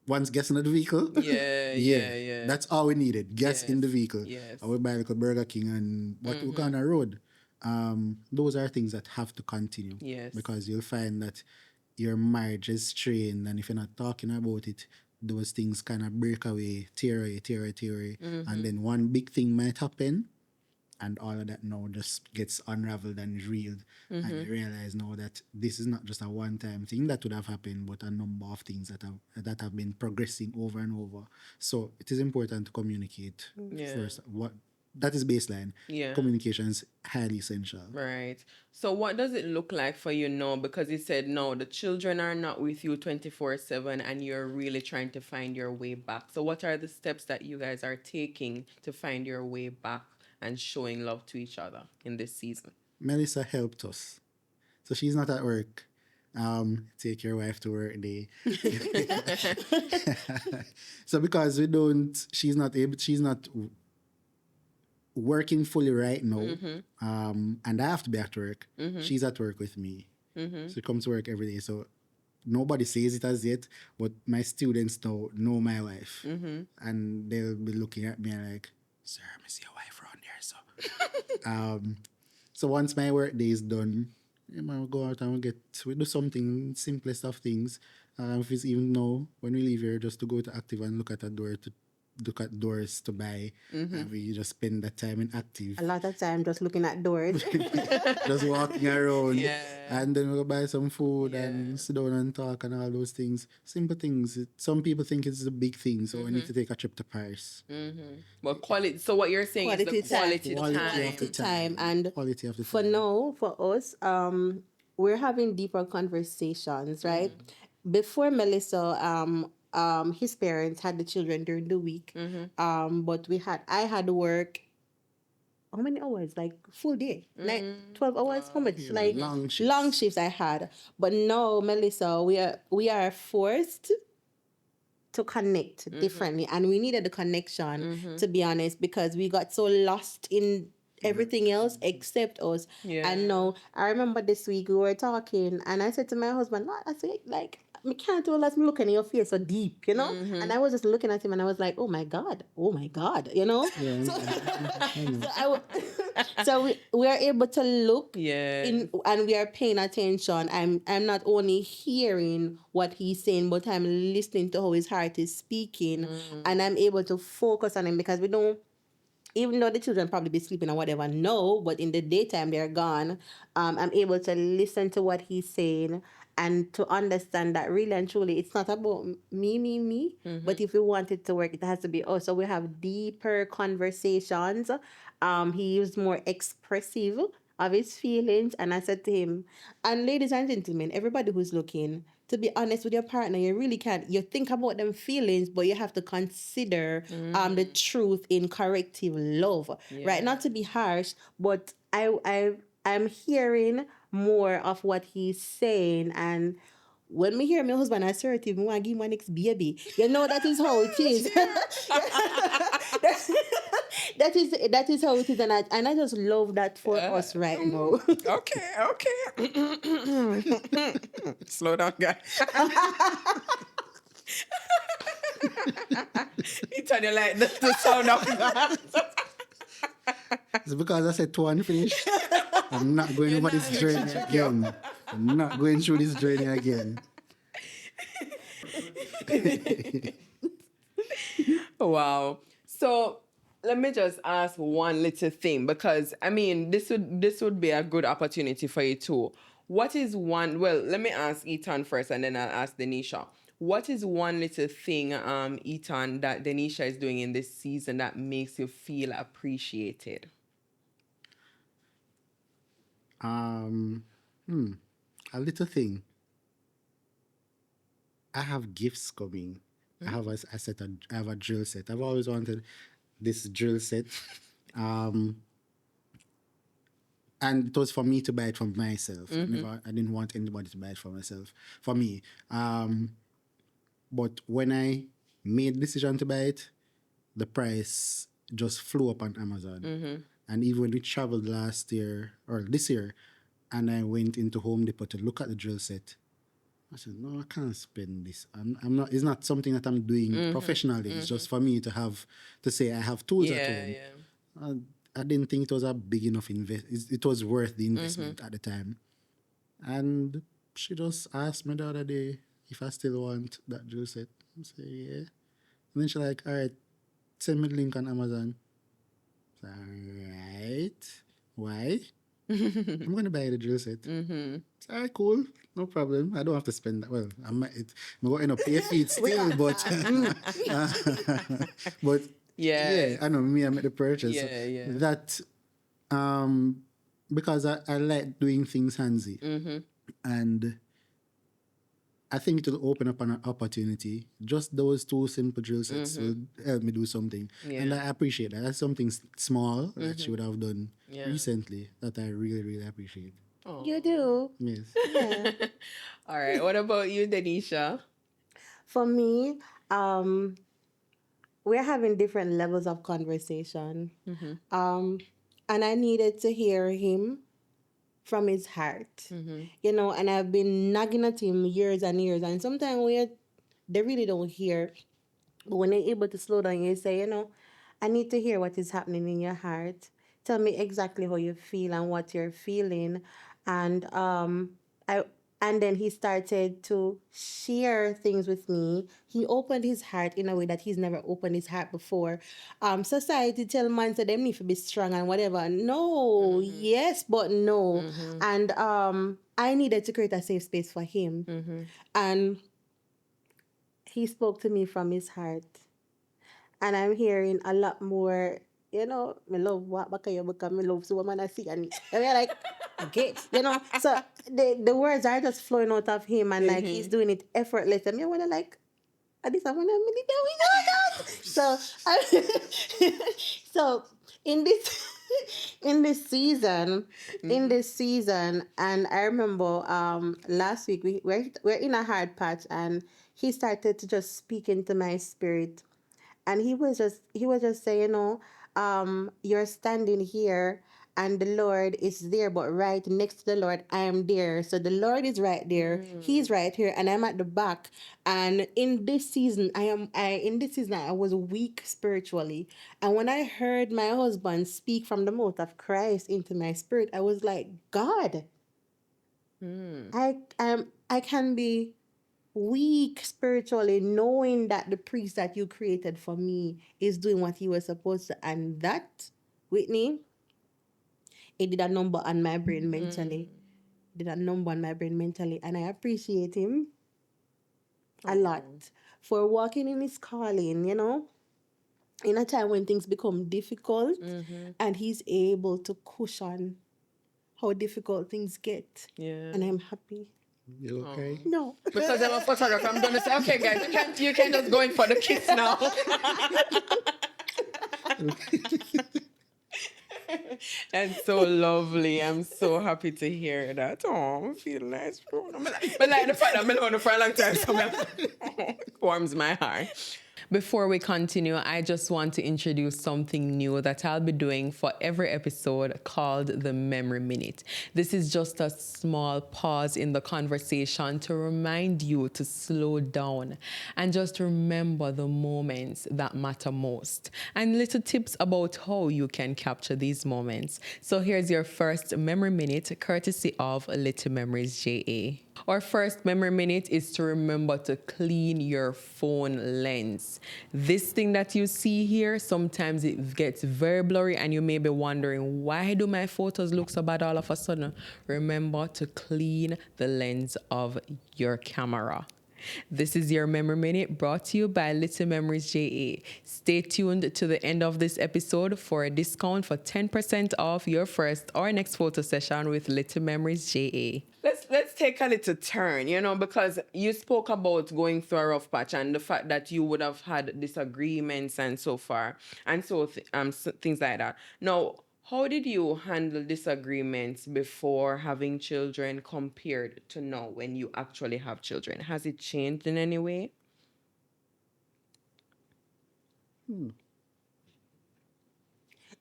Once gets in the vehicle, Yeah. that's all we needed. Gas in the vehicle. Yes. I would buy like a Burger King and we go on a road. Those are things that have to continue. Yes. Because you'll find that your marriage is strained, and if you're not talking about it, those things kind of break away, tear away. And then one big thing might happen, and all of that now just gets unraveled and reeled. And you realize now that this is not just a one-time thing that would have happened, but a number of things that have been progressing over and over. So it is important to communicate first. What that is baseline. Yeah. Communication is highly essential. Right. So what does it look like for you now? Because you said no, the children are not with you 24/7 and you're really trying to find your way back. So what are the steps that you guys are taking to find your way back and showing love to each other in this season? Melissa helped us. So she's not at work. Take your wife to work day. So because she's not working fully right now, and I have to be at work. She's at work with me. She comes to work every day. So nobody says it as yet, but my students know my wife, and they'll be looking at me like, "Sir, I see your wife around there." So once my work day is done, we go out and we do something, simplest of things. If it's even now, when we leave here, just to go to Active and look at a door to look at doors to buy, and we just spend that time in active. A lot of time just looking at doors. Just walking around, Yeah. and then we'll buy some food Yeah. and sit down and talk and all those things. Simple things. Some people think it's a big thing, so we need to take a trip to Paris. Well, quality. So what you're saying is the Quality time. quality Quality time. of the Time. time. And Quality of the for time. now, for us, we're having deeper conversations, right? Before Melissa, his parents had the children during the week. But I had work. How many hours? Like full day, like 12 hours. How much? Like long shifts. long shifts I had. But now, Melissa, we are forced to connect differently, and we needed the connection, to be honest, because we got so lost in everything else except us. Yeah. And no, I remember this week we were talking, and I said to my husband, "Lord," I said, like, me can't tell us me looking in your face so deep, you know. And I was just looking at him, and I was like, oh my god, you know. Yeah, So, I know. so so we are able to look Yeah. in, and we are paying attention. I'm not only hearing what he's saying, but I'm listening to how his heart is speaking, and I'm able to focus on him, because we don't, even though the children probably be sleeping or whatever, no, but in the daytime they're gone. I'm able to listen to what he's saying, and to understand that really and truly it's not about me, but if we want it to work, it has to be us. So we have deeper conversations. He is more expressive of his feelings, and I said to him, and ladies and gentlemen, everybody who's looking, to be honest with your partner, you really can't. You think about them feelings, but you have to consider the truth in corrective love, right? Not to be harsh, but I'm hearing more of what he's saying, and when me hear my husband assertive, me want to give him my next baby. You know that is how it is. that is how it is, and I just love that for us right now. Okay. Slow down, guys. You turn your like the sound of that. It's because I said two and finish. I'm not going over this journey again. I'm not going through this journey again. Wow. So let me just ask one little thing, because I mean this would be a good opportunity for you too. What is one, well, let me ask Ethan first and then I'll ask Denisha. What is one little thing, Ethan, that Denisha is doing in this season that makes you feel appreciated? Um, a little thing. I have gifts coming. I have I have a drill set. I've always wanted this drill set. And it was for me to buy it for myself. I didn't want anybody to buy it for myself. For me. But when I made the decision to buy it, the price just flew up on Amazon. And even when we traveled last year or this year, and I went into Home Depot to look at the drill set, I said, no, I can't spend this. I'm not. It's not something that I'm doing professionally. It's just for me to have to say I have tools at home. I didn't think it was a big enough invest. It was worth the investment at the time. And she just asked me the other day if I still want that drill set. I say yeah. And then she's like, all right, send me the link on Amazon. I said, all right. Why? I'm gonna buy the drill set. All right, cool, no problem. I don't have to spend that. Well, I'm going to pay feet still, but but yeah, I know me. I made the purchase. Yeah. That because I like doing things handsy, and I think it'll open up an opportunity. Just those two simple drill sets will help me do something, and I appreciate that. That's something small that she would have done recently that I really, really appreciate. You do. Yes. Yeah. All right. What about you, Denisha? For me, we're having different levels of conversation. And I needed to hear him from his heart. You know, and I've been nagging at him years and years, and sometimes they really don't hear. But when they're able to slow down, you say, you know, I need to hear what is happening in your heart. Tell me exactly how you feel and what you're feeling. And I And then he started to share things with me. He opened his heart in a way that he's never opened his heart before. Society tell man that them need to be strong and whatever. No, yes, but no. And I needed to create a safe space for him. And he spoke to me from his heart. And I'm hearing a lot more, me love what baka because me love so woman I see and we're like get so the words are just flowing out of him and like he's doing it effortless and me wanna like this I wanna really do it. So so in this in this season and I remember last week we're in a hard patch and he started to just speak into my spirit and he was just saying, you're standing here and the Lord is there, but right next to the Lord, I am there. So the Lord is right there. He's right here, and I'm at the back. And in this season, I was weak spiritually. And when I heard my husband speak from the mouth of Christ into my spirit, I was like, God, I can be weak spiritually, knowing that the priest that you created for me is doing what he was supposed to. And that, Whitney, it did a number on my brain mentally. Did a number on my brain mentally. And I appreciate him a lot for walking in his calling, in a time when things become difficult and he's able to cushion how difficult things get. Yeah. And I'm happy. You okay? No. Because I'm a photographer, I'm gonna say, okay, guys, you can just go in for the kiss now. That's so lovely. I'm so happy to hear that. Oh, I feel nice. But like the fact that I've been on it for a long time, so it warms my heart. Before we continue, I just want to introduce something new that I'll be doing for every episode called the Memory Minute. This is just a small pause in the conversation to remind you to slow down and just remember the moments that matter most and little tips about how you can capture these moments. So here's your first Memory Minute, courtesy of Little Memories JA. Our first memory minute is to remember to clean your phone lens. This thing that you see here, sometimes it gets very blurry and you may be wondering, why do my photos look so bad all of a sudden? Remember to clean the lens of your camera. This is your Memory Minute brought to you by Little Memories JA. Stay tuned to the end of this episode for a discount for 10% off your first or next photo session with Little Memories JA. Let's take a little turn, because you spoke about going through a rough patch and the fact that you would have had disagreements and so far, and things like that. Now, how did you handle disagreements before having children compared to now when you actually have children? Has it changed in any way?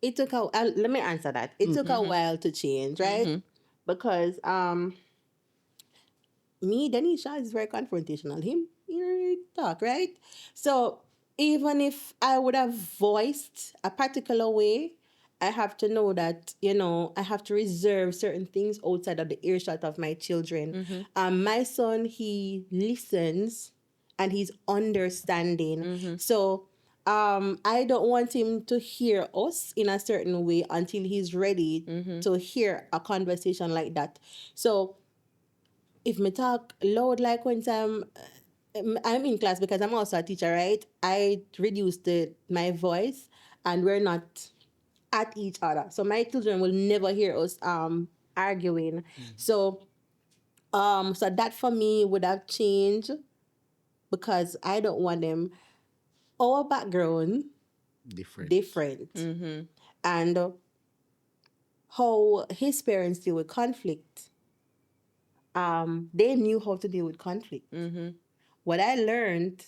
It took a let me answer that. It took a while to change, right? Because me, Denisha is very confrontational. Him, talk, right? So even if I would have voiced a particular way, I have to know that, I have to reserve certain things outside of the earshot of my children. My son, he listens and he's understanding. So I don't want him to hear us in a certain way until he's ready to hear a conversation like that. So if me talk loud like when I'm in class because I'm also a teacher, right? I reduce my voice and we're not at each other. So my children will never hear us arguing. So so that for me would have changed because I don't want them our background different. And how his parents deal with conflict. They knew how to deal with conflict. What I learned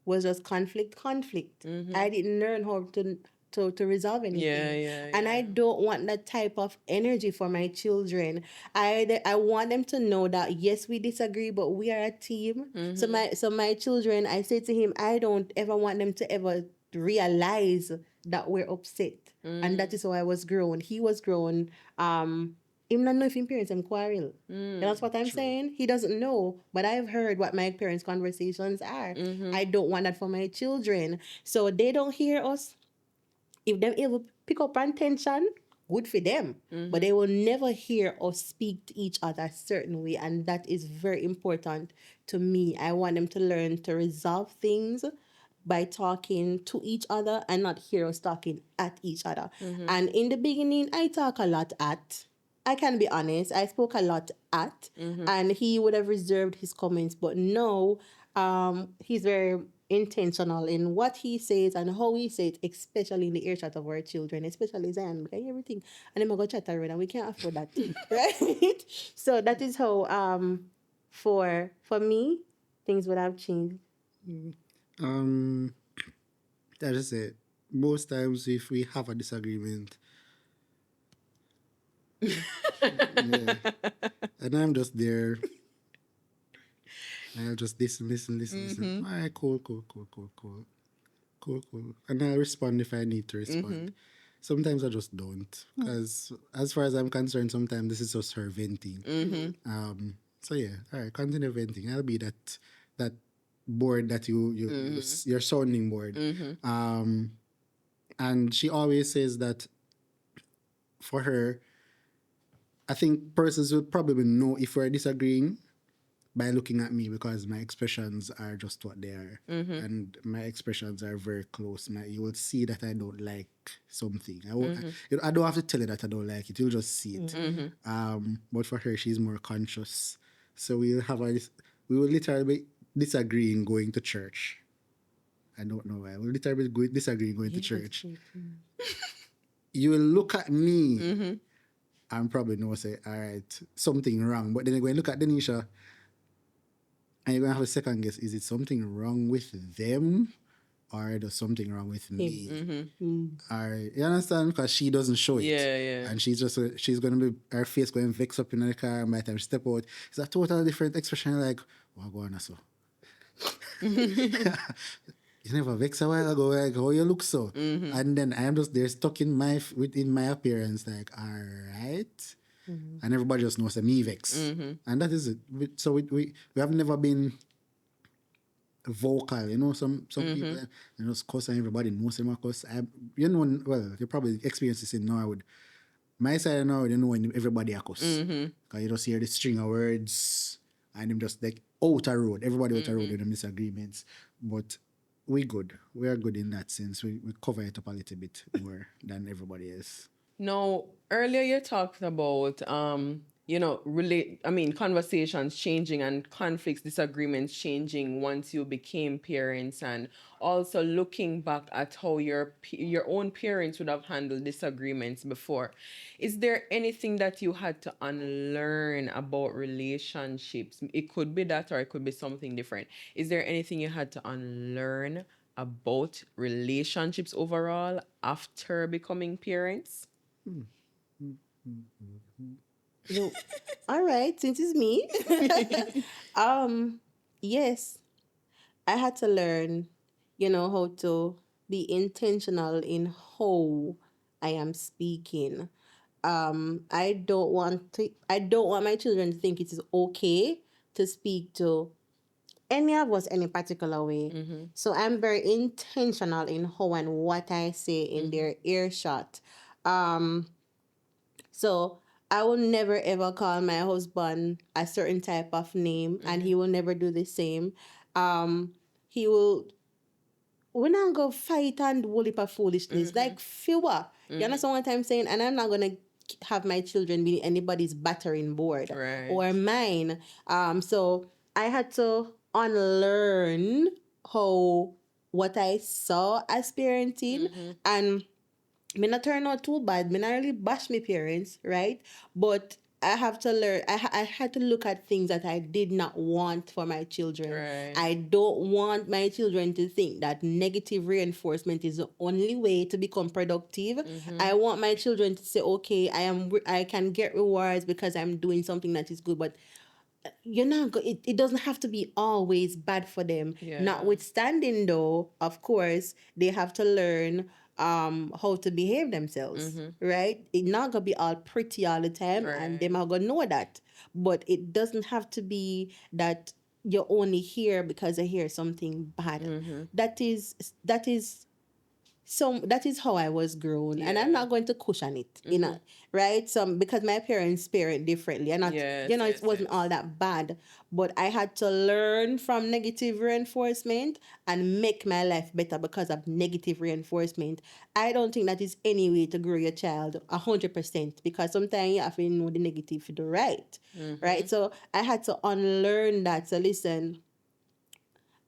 was just conflict. I didn't learn how to resolve anything. And I don't want that type of energy for my children. I want them to know that yes, we disagree, but we are a team. So my children, I say to him, I don't ever want them to ever realize that we're upset. And that is how I was grown. He was grown him not know if his parents and quarrel. That's what I'm True. saying. He doesn't know, but I've heard what my parents' conversations are. I don't want that for my children, so they don't hear us. If them able pick up on tension, good for them. But they will never hear us speak to each other a certain way, and that is very important to me. I want them to learn to resolve things by talking to each other and not hear us talking at each other. And in the beginning, I talk a lot at. I can be honest. I spoke a lot at, and he would have reserved his comments. But now, he's very intentional in what he says and how he says, especially in the earshot of our children, especially Zion. Because everything, and then I go chat around, and we can't afford that, right? So that is how, for me, things would have changed. Um, that is it. Most times, if we have a disagreement, yeah, and I'm just there, I'll just listen. All right, cool. And I'll respond if I need to respond. Sometimes I just don't, because as far as I'm concerned, sometimes this is just her venting. So yeah, all right, continue venting. I'll be that board that your sounding board. And she always says that for her, I think persons will probably know if we're disagreeing by looking at me because my expressions are just what they are, and my expressions are very close. You will see that I don't like something. I don't have to tell you that I don't like it. You'll just see it. But for her, she's more conscious. So we will literally be disagreeing going to church. I don't know why. We'll literally be disagreeing going to church. You will look at me and probably know, say, all right, something wrong. But then you go and look at Denisha and you're going to have a second guess. Is it something wrong with them or there's something wrong with me? Or, you understand? Because she doesn't show it. Yeah. And she's going to be, her face going to vex up in the car. And by the time she step out, it's a totally different expression like, what going on so? You never vex a while ago, like, how you look so? And then I'm just there stuck within my appearance, like, all right. And everybody just knows that me vex. And that is it. So we have never been vocal, you know, some people, you know, cuss and everybody knows them cuss. You know, well, you probably experience this in Norwood. My side of Norwood, you know, when everybody a cuss. Because you just hear the string of words and them just like out a road. Everybody out a road with them disagreements. But we good. We are good in that sense. We cover it up a little bit more than everybody else. Now, earlier you talked about conversations changing and conflicts, disagreements changing once you became parents, and also looking back at how your own parents would have handled disagreements before. Is there anything that you had to unlearn about relationships? It could be that, or it could be something different. Is there anything you had to unlearn about relationships overall after becoming parents? So, all right, since it's me, yes, I had to learn, how to be intentional in how I am speaking. I don't want my children to think it is okay to speak to any of us any particular way. So I'm very intentional in how and what I say in their earshot. So I will never ever call my husband a certain type of name, and he will never do the same. He will when I go fight and wool heap of foolishness, like fewer. You understand what I'm saying? And I'm not gonna have my children be anybody's battering board or mine. So I had to unlearn how what I saw as parenting, and me not turn out too bad. Me not really bash my parents, right? But I have to learn. I had to look at things that I did not want for my children. Right. I don't want my children to think that negative reinforcement is the only way to become productive. I want my children to say, okay, I can get rewards because I'm doing something that is good, but it doesn't have to be always bad for them. Yeah. Notwithstanding though, of course, they have to learn how to behave themselves, right? It not gonna be all pretty all the time, and them Right. are gonna know that. But it doesn't have to be that you're only here because I hear something bad. That is so that is how I was grown, and I'm Yeah. not going to cushion it, right? Some because my parents parent differently, and not Yes, it yes, wasn't all yes. that bad, but I had to learn from negative reinforcement and make my life better because of negative reinforcement. I don't think that is any way to grow your child 100%, because sometimes you have to know the negative for the right, right? So I had to unlearn that. So listen,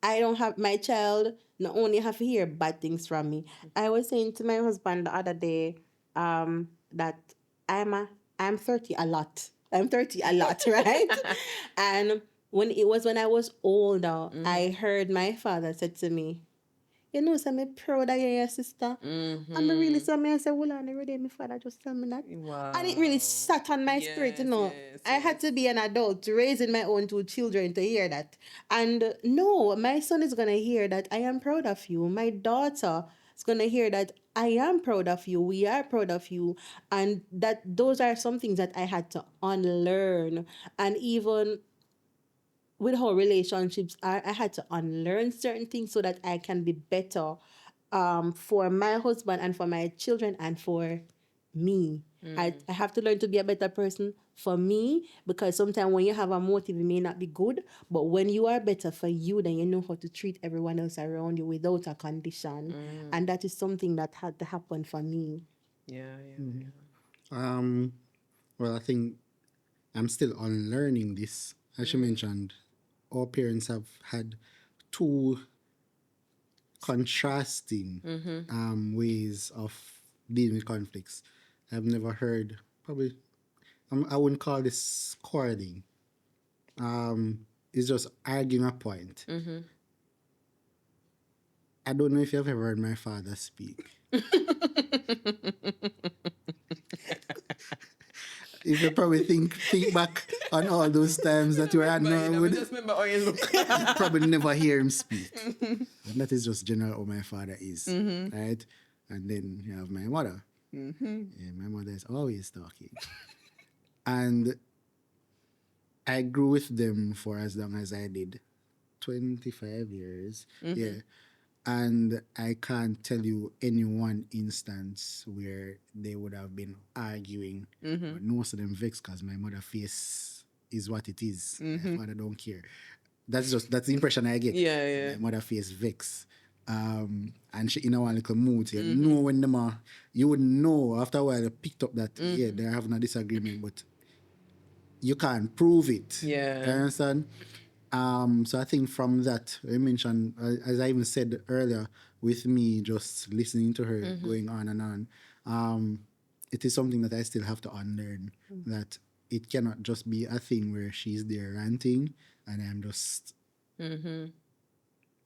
I don't have my child not only have to hear bad things from me. I was saying to my husband the other day, that I'm a I'm 30 a lot. I'm 30 a lot, right? And when I was older, I heard my father said to me, you know, so I'm proud of you, your sister. And me really saw me and say, well, on every day, my father just tell me that. Wow. And it really sat on my spirit, you Yes, know. yes, I had yes. to be an adult raising my own two children to hear that. And no, my son is going to hear that I am proud of you. My daughter is going to hear that I am proud of you. We are proud of you. And that those are some things that I had to unlearn. And even with how relationships are, I had to unlearn certain things so that I can be better, for my husband and for my children and for me. I have to learn to be a better person for me, because sometimes when you have a motive, it may not be good, but when you are better for you, then you know how to treat everyone else around you without a condition. And that is something that had to happen for me. Yeah, yeah, Mhm. Um, well, I think I'm still unlearning this. As you mentioned, all parents have had two contrasting ways of dealing with conflicts. I've never heard, probably, I wouldn't call this quarreling. It's just arguing a point. I don't know if you've ever heard my father speak. If you probably think back on all those times that you were at but you know, me Norwood, just remember how you look. you probably never hear him speak. And that is just general how my father is, right? And then you have my mother. Yeah, my mother is always talking. And I grew with them for as long as I did, 25 years. Yeah. And I can't tell you any one instance where they would have been arguing. But most of them vexed because my mother face is what it is. My father don't care. That's the impression I get. Yeah, yeah. My mother face vex. And she in a one little mood. You know when them are, you would know after a while you picked up that yeah, they're having a disagreement, but you can't prove it. Yeah. You understand? So I think from that, you mentioned, as I even said earlier, with me just listening to her going on and on, it is something that I still have to unlearn. That it cannot just be a thing where she's there ranting and I'm just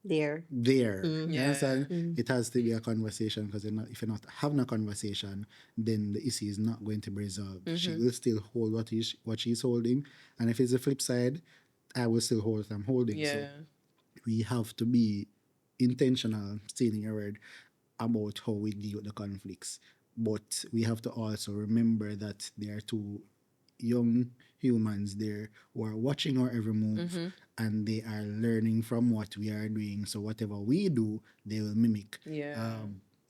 There. there. You Yeah. understand? It has to be a conversation, because if you're not having a conversation, then the issue is not going to be resolved. She will still hold what she's holding, and if it's the flip side, I will still hold what I'm holding. So Yeah. we have to be intentional, stealing a word, about how we deal with the conflicts. But we have to also remember that there are two young humans there who are watching our every move, and they are learning from what we are doing. So whatever we do, they will mimic. Yeah.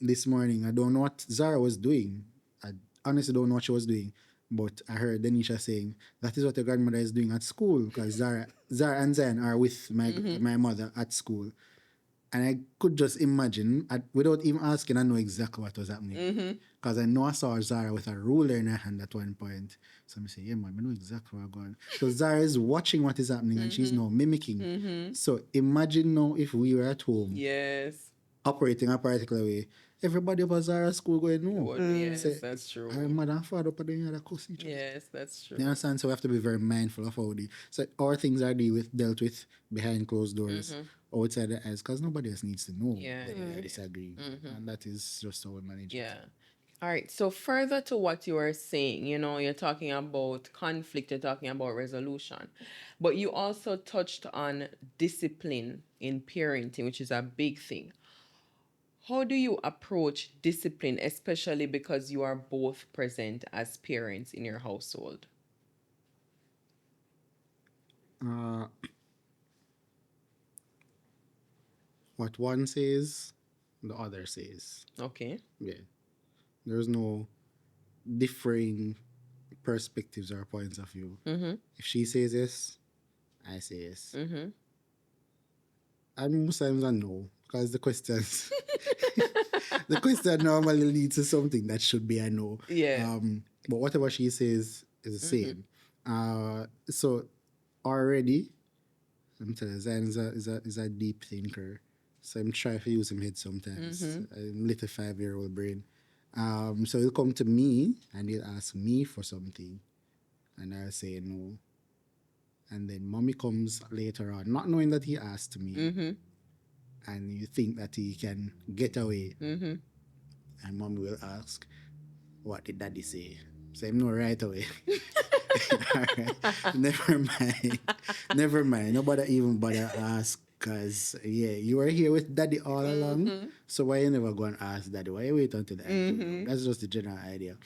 This morning, I don't know what Zara was doing. I honestly don't know what she was doing. But I heard Denisha saying that is what your grandmother is doing at school, because Zara and Zayn are with my mother at school. And I could just imagine, without even asking, I know exactly what was happening. Because I know I saw Zara with a ruler in her hand at one point. So I say, yeah, man, I know exactly where I'm going. So Zara is watching what is happening and she's now mimicking. So imagine now if we were at home Yes. operating a particular way. Everybody over Zara's school going, no. Yes, Say, that's true. our mother and father up there, they cuss each other. Yes, that's true. You understand? So we have to be very mindful of how so our things are dealt with behind closed doors, outside the eyes, because nobody else needs to know Yeah, that we are disagreeing. And that is just how we manage it. Yeah. All right. So further to what you were saying, you know, you're talking about conflict, you're talking about resolution, but you also touched on discipline in parenting, which is a big thing. how do you approach discipline, especially because you are both present as parents in your household? Uh, what one says, the other says. Okay. Yeah. There's no differing perspectives or points of view. Mm-hmm. If she says yes, I say yes. Mm-hmm. And most times I know because the questions the question normally leads to something that should be a no. Yeah. But whatever she says is the same. So already, I'm telling you, Zion is a deep thinker. So I'm trying to use him head sometimes. A little 5-year-old brain. So he'll come to me and he'll ask me for something, and I'll say no. And then mommy comes later on, not knowing that he asked me, Mm-hmm. and you think that he can get away. Mm-hmm. And mommy will ask, what did daddy say? So I'm no right away. All right. Never mind. Never mind. Nobody even bother ask because, yeah, you were here with daddy all along. So why you never go and ask daddy? Why you wait until I pull you? That's just the general idea.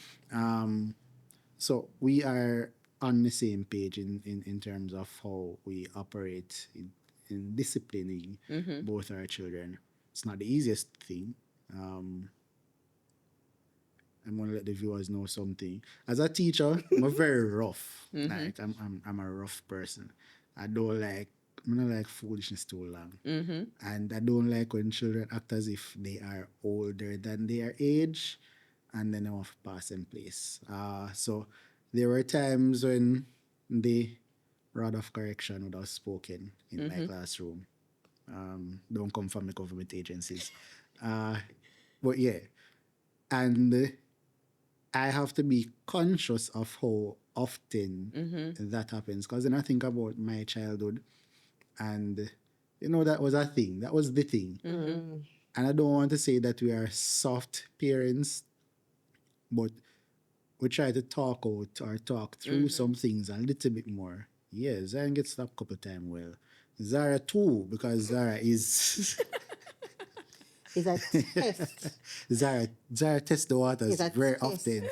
So we are on the same page in terms of how we operate in disciplining both our children. It's not the easiest thing. I'm gonna let the viewers know something. As a teacher, I'm a very rough. Like I'm a rough person. I don't like I don't like foolishness too long. And I don't like when children act as if they are older than their age and then I want to pass in place. So there were times when the rod of correction would have spoken in my classroom. Don't come from the government agencies. But yeah, and I have to be conscious of how often that happens. Because then I think about my childhood and that was a thing. That was the thing. And I don't want to say that we are soft parents, but we try to talk out or talk through some things a little bit more. Yeah, Zara gets slapped a couple times. Well, Zara too, because Zara is It's a test. Zara tests the waters It's a very test. often.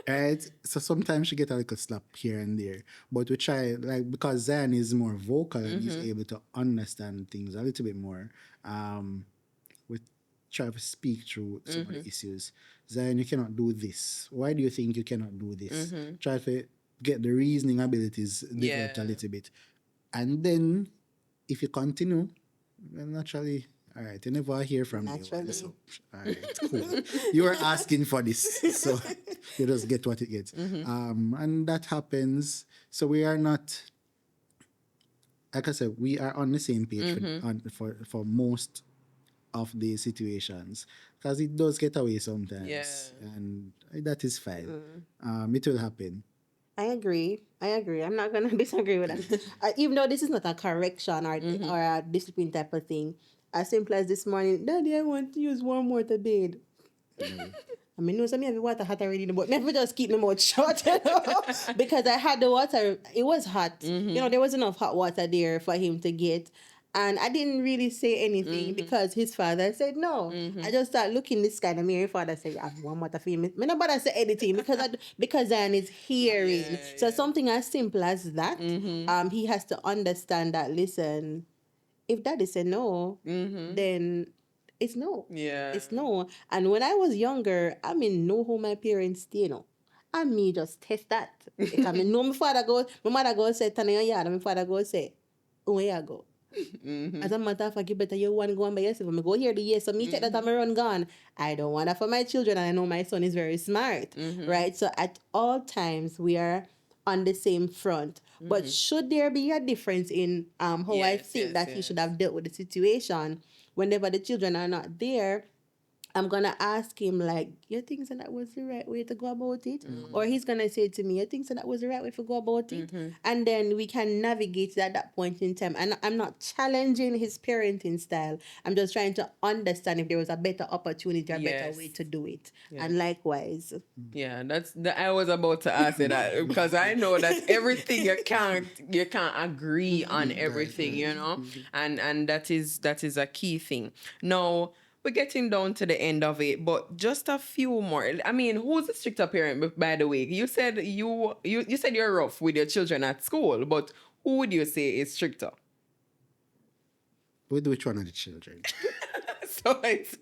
Right? So sometimes she get a little slap here and there. But we try, like, because Zion is more vocal and he's able to understand things a little bit more, we try to speak through some of the issues. Zion, you cannot do this. Why do you think you cannot do this? Try to get the reasoning abilities developed a little bit. And then, if you continue, well, naturally, all right, you never hear from me. Naturally. So, all right, cool. You were asking for this, so you just get what you get. And that happens. So we are not, like I said, we are on the same page for most of the situations because it does get away sometimes, and that is fine. It will happen. I agree. I'm not gonna disagree with that. Even though this is not a correction or a discipline type of thing, as simple as this morning, Daddy, I want to use warm water bed. I mean, no, some have the water hot already, but never just keep my mouth shut, because I had the water. It was hot. There was enough hot water there for him to get. And I didn't really say anything because his father said no. I just started looking this kind of mirror. Father said, "I have one water for him." Me nobody say anything because Zion is hearing. So something as simple as that, he has to understand that. Listen, if daddy said no, then it's no. Yeah. It's no. And when I was younger, I mean, know who my parents stay, and me just test that. Because I mean, know my mother go say, "Tana your yard," and my father go say, "Where you go?" As a matter of fact, you better you one go on by yourself. I'm go here the year, so me take that I'm run gone. I don't want that for my children, and I know my son is very smart, right? So at all times we are on the same front. But should there be a difference in how I think that he should have dealt with the situation whenever the children are not there? I'm gonna ask him like, "You think so that was the right way to go about it?" Or he's gonna say to me, "You think so that was the right way to go about it?" And then we can navigate at that point in time. And I'm not challenging his parenting style. I'm just trying to understand if there was a better opportunity or better way to do it. And likewise. Yeah, I was about to ask you that because I know that everything you can't agree on everything, and that is a key thing. Now, we're getting down to the end of it, but just a few more. I mean, who's the stricter parent, by the way? You said you said you're rough with your children at school, but who would you say is stricter? With which one of the children? So it's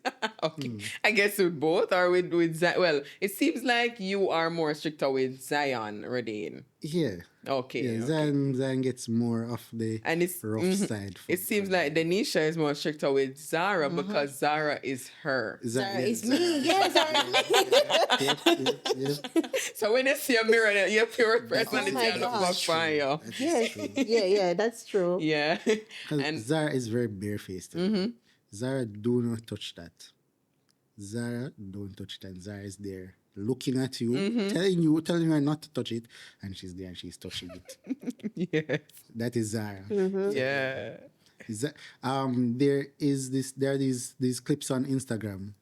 okay. I guess with both or with Zion. Well, it seems like you are more stricter with Zion, Radine. Yeah. Okay. Yeah, Okay. Zion gets more of the And it's rough side. it seems like Denisha is more stricter with Zara because Zara is her. Zara is me. Yeah, Zara is me. So when you see a mirror, your pure personality my look back gosh. for you. Yes. Yeah, that's true. Yeah. And And Zara is very barefaced. Zara, do not touch that. Zara, don't touch that. Zara is there looking at you, telling her not to touch it, and she's there and she's touching it. yes. That is Zara. Yeah. There are these clips on Instagram.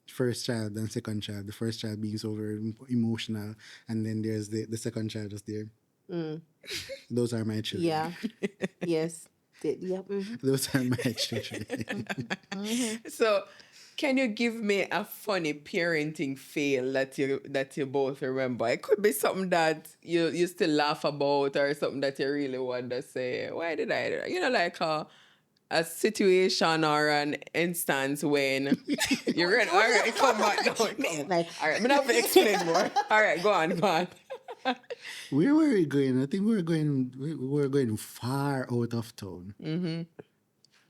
First child and second child. The first child being so very emotional, and then there's the second child just there. Those are my children. Yeah. Yes. Yeah. Those are my children. So, can you give me a funny parenting fail that you both remember? It could be something that you still laugh about, or something that you really want to say. Why did I do that? You know, like a situation or an instance when you're ready. All right, come back down. Like, All right, I'm not going to explain more. All right, go on. Where were we going? I think we were going far out of town.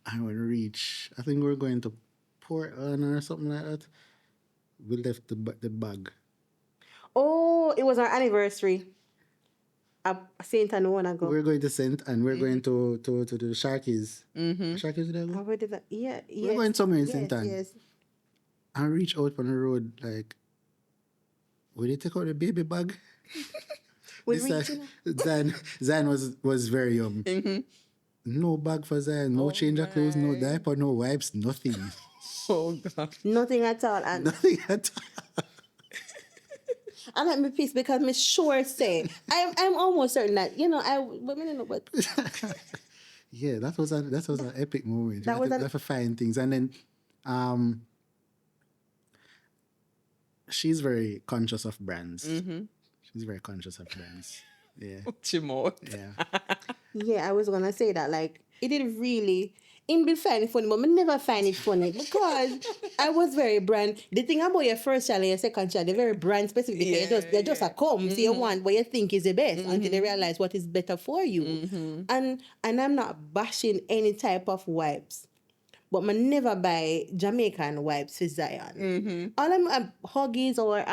I want to reach. I think we were going to Portland or something like that. We left the bag. oh, it was our anniversary. Saint and one ago. We're going to Saint and we're going to the Sharkies. Sharkies there? Oh, where did that? Yeah. We're going somewhere in yes, Saint Anne. Yes. I reach out on the road like, will you take out the baby bag? We This reached, Zan was very young. No bag for Zan, no change of clothes, no diaper, no wipes, nothing. Oh, God. nothing at all. And Nothing at all. I like me peace because me sure say I'm almost certain that but me don't know but Yeah, that was an epic moment. That was You have to find things, and then she's very conscious of brands. She's very conscious of brands. Yeah, Chimo. yeah. yeah, I was gonna say that like it didn't really him be find it funny, but me never find it funny because I was very brand. The thing about your first child and your second child, they're very brand specific. They're just a come. So you want what you think is the best until they realize what is better for you. And I'm not bashing any type of wipes. But I never buy Jamaican wipes for Zion. All them Huggies or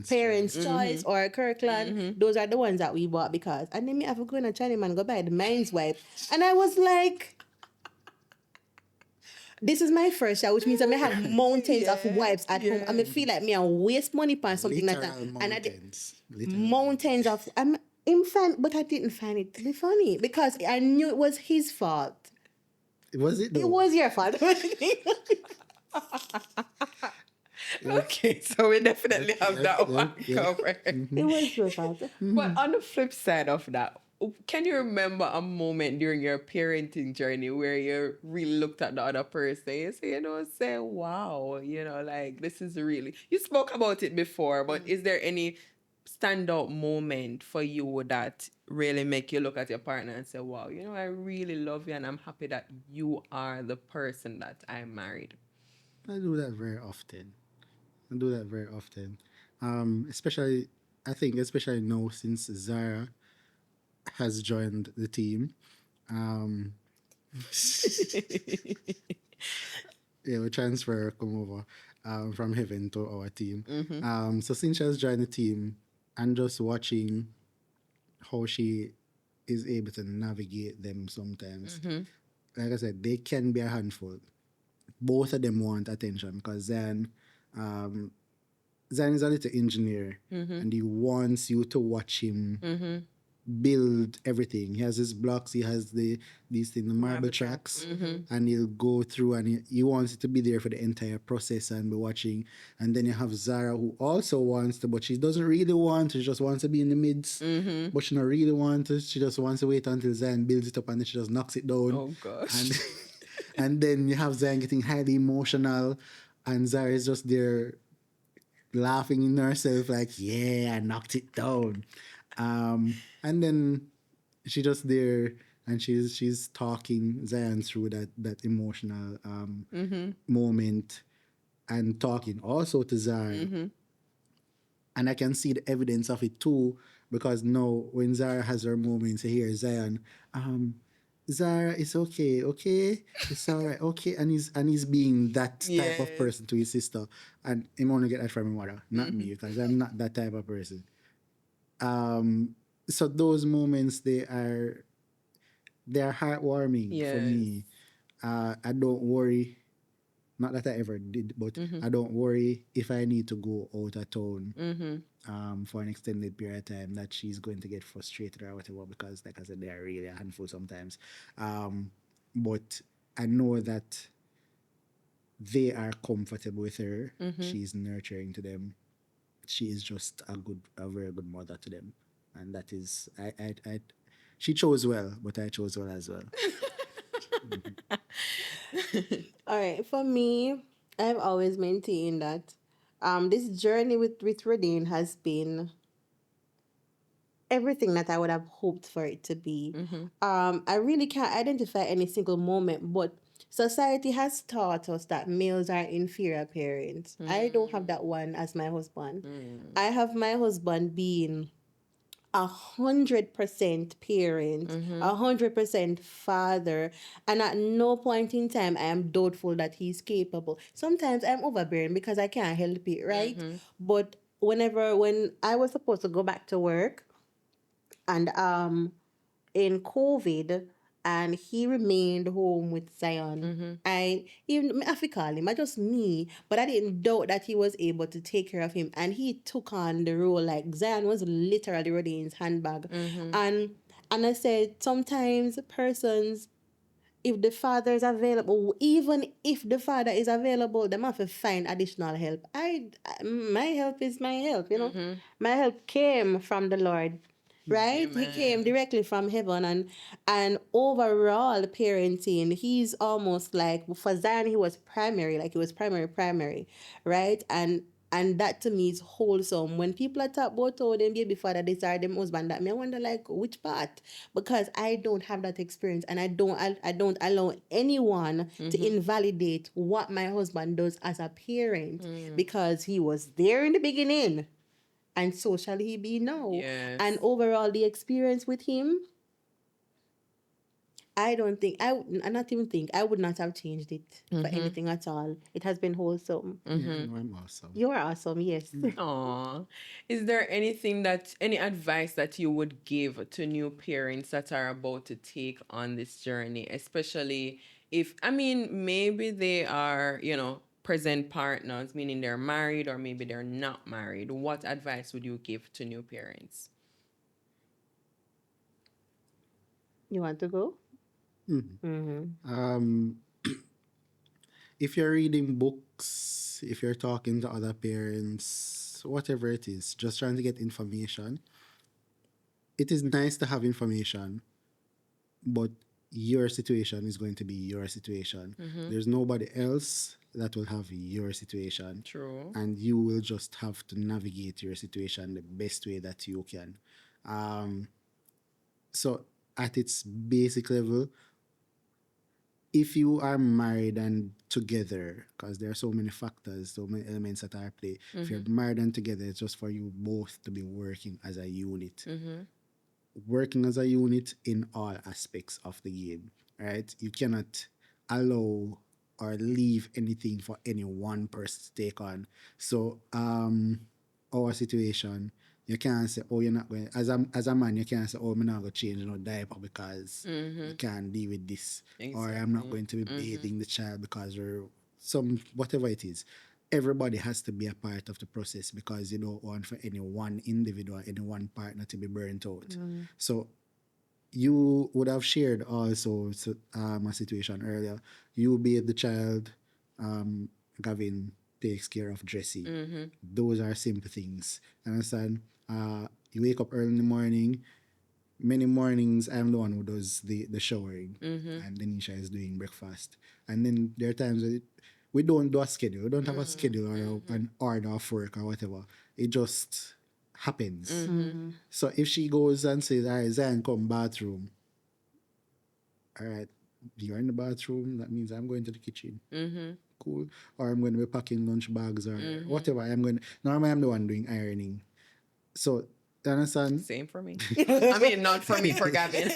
Parents Choice or Kirkland, those are the ones that we bought because and then me have to go in a China man go buy the Minds wipe. And I was like, this is my first child, which means I may have mountains of wipes at home. I may feel like me and waste money on something like that. Literal And mountains. mountains of I'm but I didn't find it to be funny because I knew it was his fault. Was it? It Though? was your fault. Okay, so we definitely have that one covered. It was your fault. But on the flip side of that, can you remember a moment during your parenting journey where you really looked at the other person and say, wow, like this is really, you spoke about it before, but is there any standout moment for you that really make you look at your partner and say, wow, I really love you and I'm happy that you are the person that I married? I do that very often. Especially, I think, especially now since Zara has joined the team. Yeah, we transfer come over from Heaven to our team. So since she has joined the team, and just watching how she is able to navigate them sometimes. Like I said, they can be a handful. Both of them want attention because Zan is a little engineer and he wants you to watch him build everything. He has his blocks, he has these things, the marble tracks, and he'll go through and he wants it to be there for the entire process and be watching. And then you have Zara who also wants to, but she doesn't really want to, she just wants to be in the midst, but she don't really want to, she just wants to wait until Zan builds it up and then she just knocks it down. Oh gosh. And then you have Zion getting highly emotional, and Zara is just there laughing in herself, like, yeah, I knocked it down. And then she just there and she's talking Zion through that emotional moment and talking also to Zara. And I can see the evidence of it too, because now when Zara has her moments, I hear Zion, um, Zara, it's okay, okay, it's all right, okay, and he's being that type of Yes. person to his sister, and him only get that from his mother, not me, because I'm not that type of person. Um, so those moments they are heartwarming for Yes. me. I don't worry, not that I ever did, but I don't worry if I need to go out of town for an extended period of time that she's going to get frustrated or whatever, because like I said, they are really a handful sometimes. But I know that they are comfortable with her. She's nurturing to them. She is just a very good mother to them, and that is she chose well, but I chose well as well. All right, for me, I've always maintained that this journey with Radine has been everything that I would have hoped for it to be. I really can't identify any single moment, but society has taught us that males are inferior parents. I don't have that one as my husband. I have my husband being 100% parent, 100% father, and at no point in time I am doubtful that he's capable. Sometimes I'm overbearing because I can't help it, right? But when I was supposed to go back to work, and in COVID, and he remained home with Zion. I even I fi call him, I just me, but I didn't doubt that he was able to take care of him, and he took on the role like Zion was literally Rodine's handbag, and I said sometimes persons, if the father is available, even if the father is available, they have to find additional help. My help is my help, you know. My help came from the Lord, right? He came Amen. directly from heaven, and overall parenting, he's almost like for Zion, he was primary, like he was primary, right? And that to me is wholesome. When people are talk about oh them baby father this or them husband that, me I wonder like which part, because I don't have that experience, and I don't allow anyone to invalidate what my husband does as a parent, because he was there in the beginning and so shall he be now. Yes. And overall the experience with him, I don't think I not even think I would not have changed it for anything at all. It has been wholesome. Yeah, no, I'm awesome. You're awesome, yes. Aw. Is there any advice that you would give to new parents that are about to take on this journey, especially if, I mean, maybe they are, present partners, meaning they're married or maybe they're not married? What advice would you give to new parents? You want to go? Um, if you're reading books, if you're talking to other parents, whatever it is, just trying to get information. It is nice to have information, but your situation is going to be your situation. There's nobody else that will have your situation. True. And you will just have to navigate your situation the best way that you can. Um, so, at its basic level, if you are married and together, because there are so many factors, so many elements that are at play. If you're married and together, it's just for you both to be working as a unit. Working as a unit in all aspects of the game, right? You cannot allow or leave anything for any one person to take on. So, our situation, you can't say, oh, you're not going, as a man, you can't say, oh, I'm not going to change no diaper because you can't deal with this. Or I'm not going to be bathing the child because we're whatever it is. Everybody has to be a part of the process, because you don't want for any one individual, any one partner to be burnt out. So you would have shared also a situation earlier. You bathe the child, Gavin takes care of dressing. Those are simple things. Understand? You wake up early in the morning, many mornings I'm the one who does the showering, and Denisha is doing breakfast. And then there are times that we don't do a schedule. We don't have a schedule or an order of work or whatever. It just happens. Mm-hmm. So if she goes and says, "All right, Zion, come bathroom," all right, you're in the bathroom. That means I'm going to the kitchen. Cool. Or I'm going to be packing lunch bags or whatever. Normally, I'm the one doing ironing. So, you understand? Same for me. I mean, not for me, for Gavin.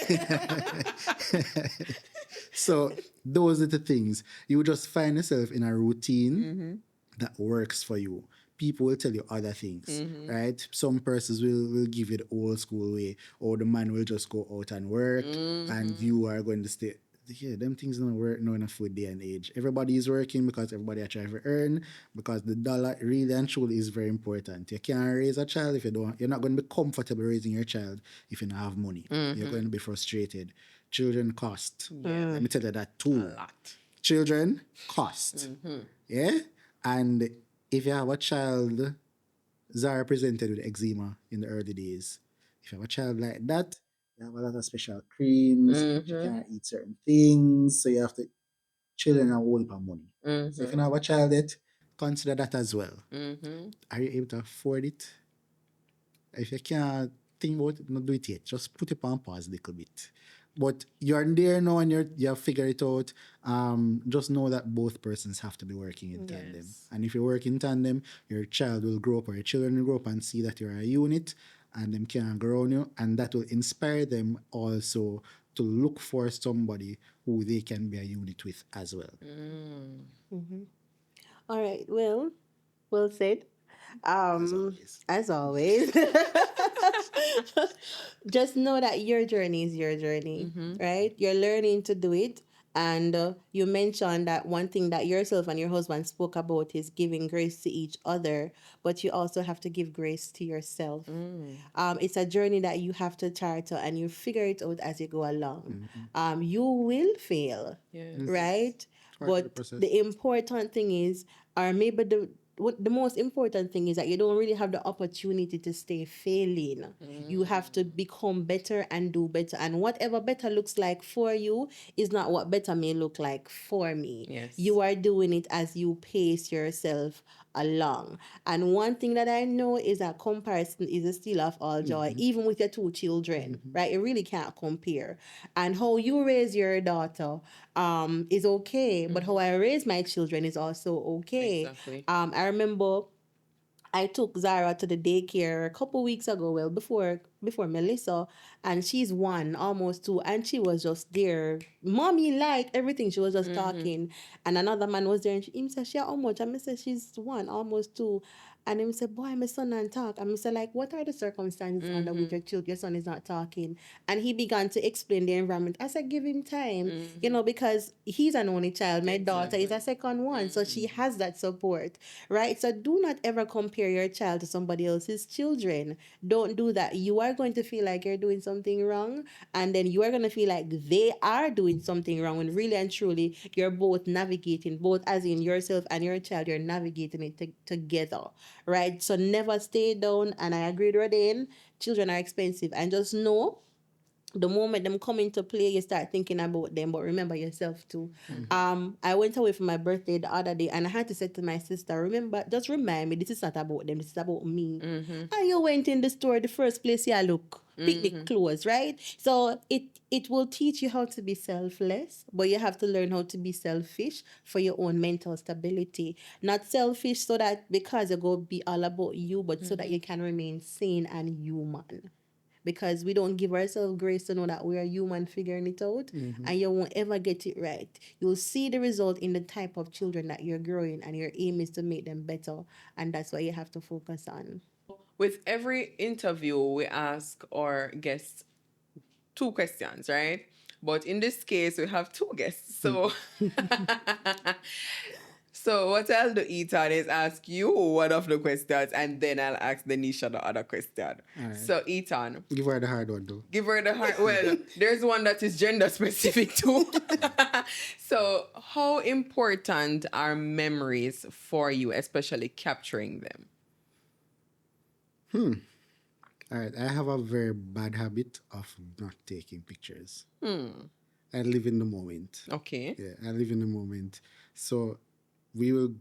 So, those are the things. You just find yourself in a routine that works for you. People will tell you other things, right? Some persons will give you the old school way, or the man will just go out and work, and you are going to stay. Yeah, them things don't work now in a food day and age. Everybody is working because everybody are trying to earn, because the dollar really and truly is very important. You can't raise a child if you don't. You're not going to be comfortable raising your child if you don't have money. You're going to be frustrated. Children cost. Yeah. Let me tell you that A too. lot. Children cost. Yeah? And if you have a child, Zara presented with eczema in the early days. If you have a child like that, you have a lot of special creams, you can't eat certain things, so you have to children are whole for money. So if you don't have a child yet, consider that as well. Are you able to afford it? If you can't think about it, not do it yet. Just put it on pause a little bit. But you're there now and you have figured it out. Just know that both persons have to be working in tandem. Yes. And if you work in tandem, your child will grow up or your children will grow up and see that you're a unit and them can grow on you. And that will inspire them also to look for somebody who they can be a unit with as well. All right. Well said. As always. As always. Just know that your journey is your journey, right? You're learning to do it. And you mentioned that one thing that yourself and your husband spoke about is giving grace to each other, but you also have to give grace to yourself. It's a journey that you have to charter and you figure it out as you go along. You will fail, Yes. right? Part of the But process. the important thing is, or maybe the most important thing is that you don't really have the opportunity to stay failing. You have to become better and do better. And whatever better looks like for you is not what better may look like for me. Yes. You are doing it as you pace yourself along. And one thing that I know is that comparison is a steal of all joy, even with your two children, right? You really can't compare. And how you raise your daughter is okay, but how I raise my children is also okay. Exactly. I remember I took Zara to the daycare a couple weeks ago, well before Melissa, and she's one, almost two, and she was just there. Mommy liked everything. She was just talking. And another man was there and him said, "She how much?" And I said, "She's one, almost two." And him said, "Boy, my son and talk." And I said, like, what are the circumstances under which your son is not talking? And he began to explain the environment. I said, give him time. Because he's an only child. My daughter is a second one. So she has that support. Right? So do not ever compare your child to somebody else's children. Don't do that. You are going to feel like you're doing something wrong, and then you are going to feel like they are doing something wrong when really and truly you're both navigating, both as in yourself and your child, you're navigating it together. Right? So never stay down. And I agree with Rodin. Children are expensive. And just know the moment them come into play, you start thinking about them, but remember yourself too. I went away for my birthday the other day, and I had to say to my sister, remember, just remind me, this is not about them, this is about me. And you went in the store, the first place you look, pick the clothes, right? So it will teach you how to be selfless, but you have to learn how to be selfish for your own mental stability. Not selfish so that because you go be all about you, but so that you can remain sane and human, because we don't give ourselves grace to know that we are human figuring it out, and you won't ever get it right. You'll see the result in the type of children that you're growing, and your aim is to make them better, and that's what you have to focus on. With every interview, we ask our guests two questions, right? But in this case, we have two guests. So, so what I'll do, Ethan, is ask you one of the questions, and then I'll ask Denisha the other question. Alright. So, Ethan, Give her the hard one though. give her the heart. Well, there's one that is gender specific too. So, how important are memories for you, especially capturing them? All right, I have a very bad habit of not taking pictures. Hmm. I live in the moment. Okay. Yeah, I live in the moment. So we will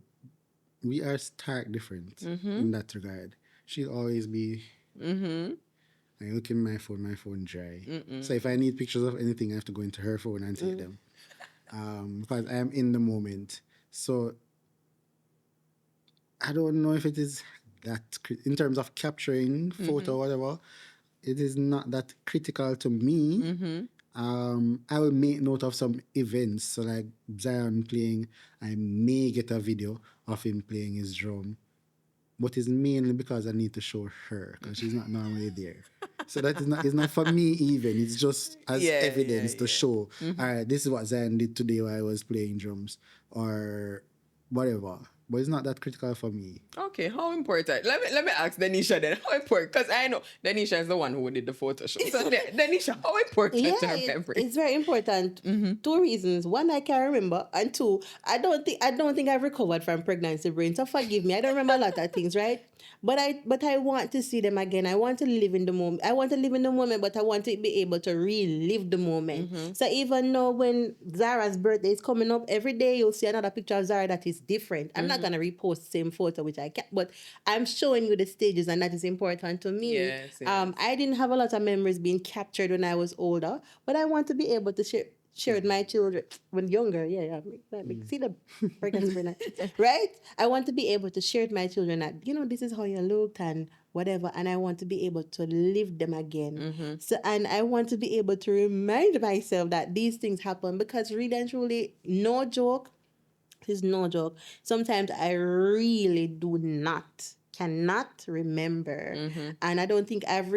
we are stark different Mm-hmm. in that regard. She'll always be Mm-hmm. I look in my phone dry. Mm-mm. So if I need pictures of anything, I have to go into her phone and take them. Because I am in the moment. So I don't know if it is in terms of capturing photo or whatever, it is not that critical to me. Mm-hmm. I will make note of some events. So like Zion playing, I may get a video of him playing his drum, but it's mainly because I need to show her because she's not normally there. So that is not it's not for me even. It's just as Yeah, yeah, evidence to yeah. show, all right, this is what Zion did today while I was playing drums or whatever. But it's not that critical for me. Okay, how important? Let me ask Denisha then. How important? Because I know Denisha is the one who did the photo shoot. So Denisha, how Yeah, important to her memory? it's very important. Two reasons. One, I can remember, and two, I don't think I've recovered from pregnancy brain. So forgive me. I don't remember a lot of things, right? But I want to see them again. I want to live in the moment. I want to live in the moment, but I want to be able to relive the moment. So even though when Zara's birthday is coming up, every day you'll see another picture of Zara that is different. I'm not gonna repost the same photo, which I can't, but I'm showing you the stages, and that is important to me. Yes, yes. I didn't have a lot of memories being captured when I was older, but I want to be able to share with my children when younger. Yeah, yeah. See the pregnancy brain, right? I want to be able to share with my children that this is how you looked and whatever, and I want to be able to live them again. So, and I want to be able to remind myself that these things happen because really and truly, no joke, it's no joke. Sometimes I really do not cannot remember, and I don't think I've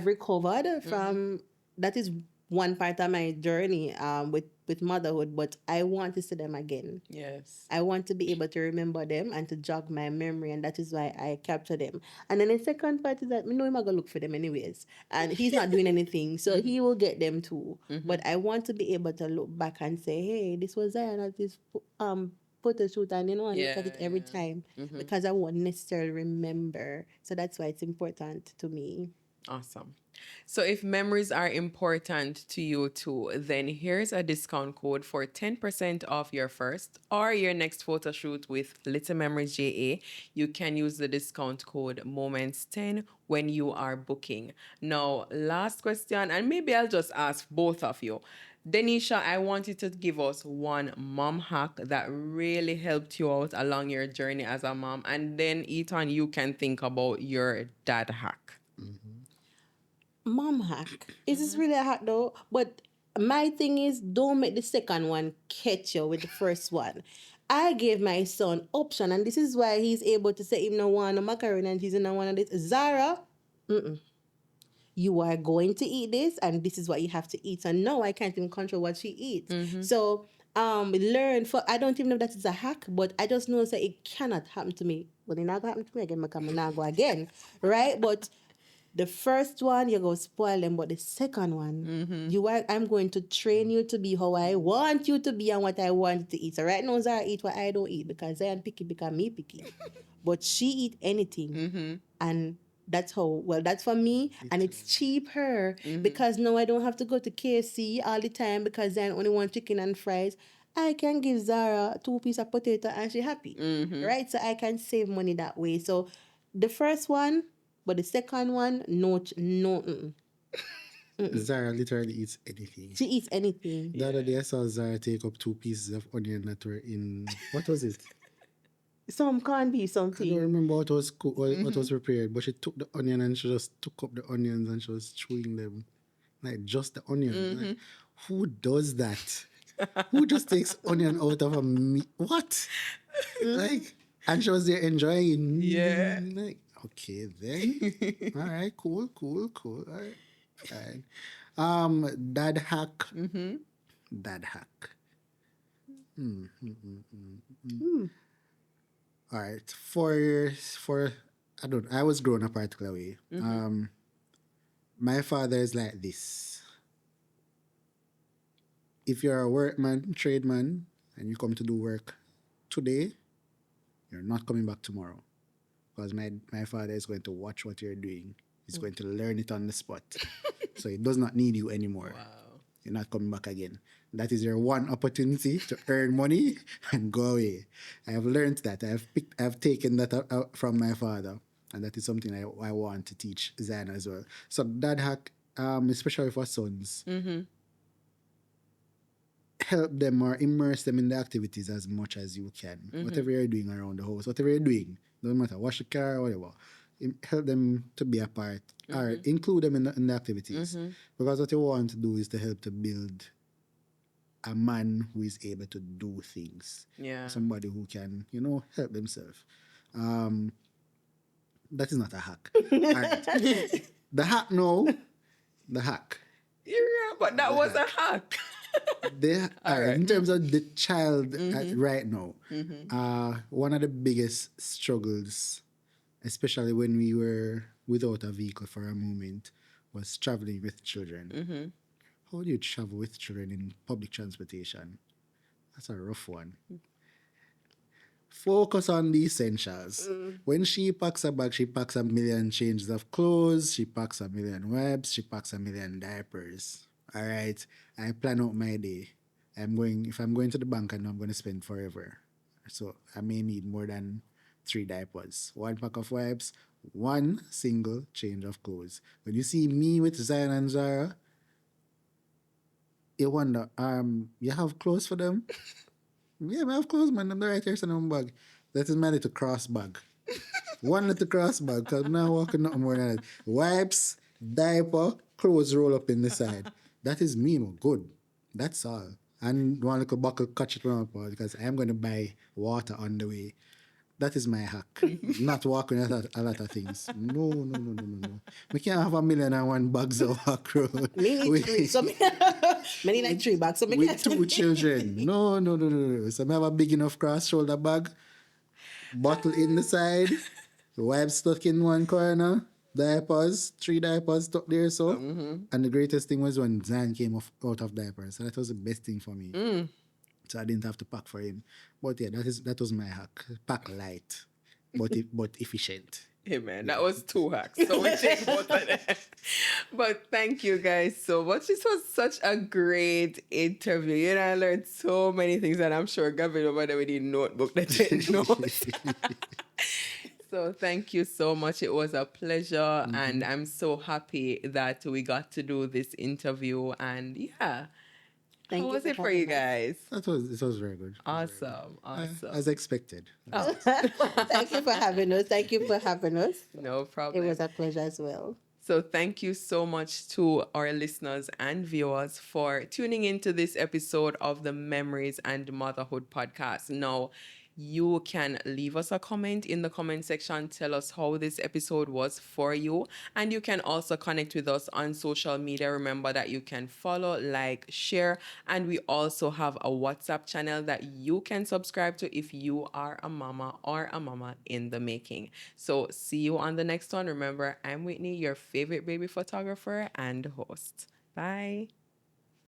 recovered from that. Is one part of my journey with motherhood, but I want to see them again. Yes. I want to be able to remember them and to jog my memory, and that is why I capture them. And then the second part is that we know him gonna look for them anyways, and he's not doing anything, so he will get them too. But I want to be able to look back and say, hey, this was Zion at this photo shoot, and and look at it every time because I won't necessarily remember. So that's why it's important to me. Awesome. So if memories are important to you too, then here's a discount code for 10% off your first or your next photo shoot with Little Memories JA. You can use the discount code Moments10 when you are booking. Now, last question, and maybe I'll just ask both of you. Denisha, I want you to give us one mom hack that really helped you out along your journey as a mom. And then, Ethan, you can think about your dad hack. Mom hack. Is this really a hack though? But my thing is, don't make the second one catch you with the first one. I gave my son option, and this is why he's able to say him no want a macaroni and he's in one of this. Zara, you are going to eat this, and this is what you have to eat. And no, I can't even control what she eats. So learn for I don't even know if that is a hack, but I just know that it cannot happen to me. But it not gonna happen to me again, because I'm not go again. Right? But the first one you go spoil them, but the second one, I'm going to train you to be how I want you to be and what I want you to eat. So right now Zara eat what I don't eat because I am picky because me picky. But she eat anything. And that's that's for me, and it's cheaper because now I don't have to go to KFC all the time because I only want chicken and fries. I can give Zara 2 pieces of potato and she happy. Right? So I can save money that way. So the first one, but the second one, no, no. Zara literally eats anything. She eats anything. The other day I saw Zara take up 2 pieces of onion that were in what was it? Some can't be I don't something. remember what was what was prepared, but she took the onion and she just took up the onions and she was chewing them. Like just the onion. Like, who does that? Who just takes onion out of a meat? What? Like, and she was there enjoying. Yeah. Like, okay then. All right, cool, cool, cool. All right, fine. Dad hack. Dad hack. All right. For I don't. I was grown a particular way. My father is like this. If you're a workman, tradesman, and you come to do work today, you're not coming back tomorrow because my father is going to watch what you're doing It's going to learn it on the spot. So it does not need you anymore. Wow. You're not coming back again. That is your one opportunity to earn money and go away. I have learned that. I've taken that out from my father, and that is something I want to teach Zan as well. So that hack, especially for sons, help them or immerse them in the activities as much as you can. Whatever you're doing around the house, whatever you're doing, doesn't matter, wash the car or whatever. Help them to be a part or include them in the activities. Because what you want to do is to help to build a man who is able to do things. Yeah. Somebody who can, help themselves. That is not a hack. All right. The hack, no. The hack. Yeah, but that was a hack. All right. In terms of the child right now, one of the biggest struggles, especially when we were without a vehicle for a moment, was traveling with children. How do you travel with children in public transportation? That's a rough one. Focus on the essentials. When she packs a bag, she packs a million changes of clothes, she packs a million wipes, she packs a million diapers. All right. I plan out my day. If I'm going to the bank, I know I'm going to spend forever. So I may need more than 3 diapers, 1 pack of wipes, one single change of clothes. When you see me with Zion and Zara, you wonder, you have clothes for them? Yeah, I have clothes, man. I'm right here, in my bag. That is my little cross bag. One little cross bag, because I'm not walking nothing more than that. Wipes, diaper, clothes roll up in the side. That is me, man. Good. That's all. And one little buckle catch it around because I am going to buy water on the way. That is my hack. Not walking a lot of things. No, no, no, no, no, no. We can't have 1,000,001 bags of walk road. Me need three. So me need like 3 bags. So me With can't. 2 children. No, no, no, no, no. So I have a big enough cross shoulder bag, bottle in the side, wipes stuck in one corner, diapers, 3 diapers stuck there. So, and the greatest thing was when Zan came out of diapers. So that was the best thing for me. So I didn't have to pack for him. But yeah, that was my hack. Pack light, but efficient. Hey man, that was 2 hacks. So we take both of them. But thank you guys so much. This was such a great interview. You know, I learned so many things, and I'm sure Gavin over there with the notebook that didn't know. So thank you so much. It was a pleasure, and I'm so happy that we got to do this interview. And yeah, Thank how you was for it for having you us. guys? It was very good. Awesome, awesome. As expected. Thank you for having us. Thank you for having us. No It problem. was a pleasure as well. So thank you so much to our listeners and viewers for tuning into this episode of the Memories and Motherhood podcast. Now, you can leave us a comment in the comment section. Tell us how this episode was for you. And you can also connect with us on social media. Remember that you can follow, like, share. And we also have a WhatsApp channel that you can subscribe to if you are a mama or a mama in the making. So see you on the next one. Remember, I'm Whitney, your favorite baby photographer and host. Bye.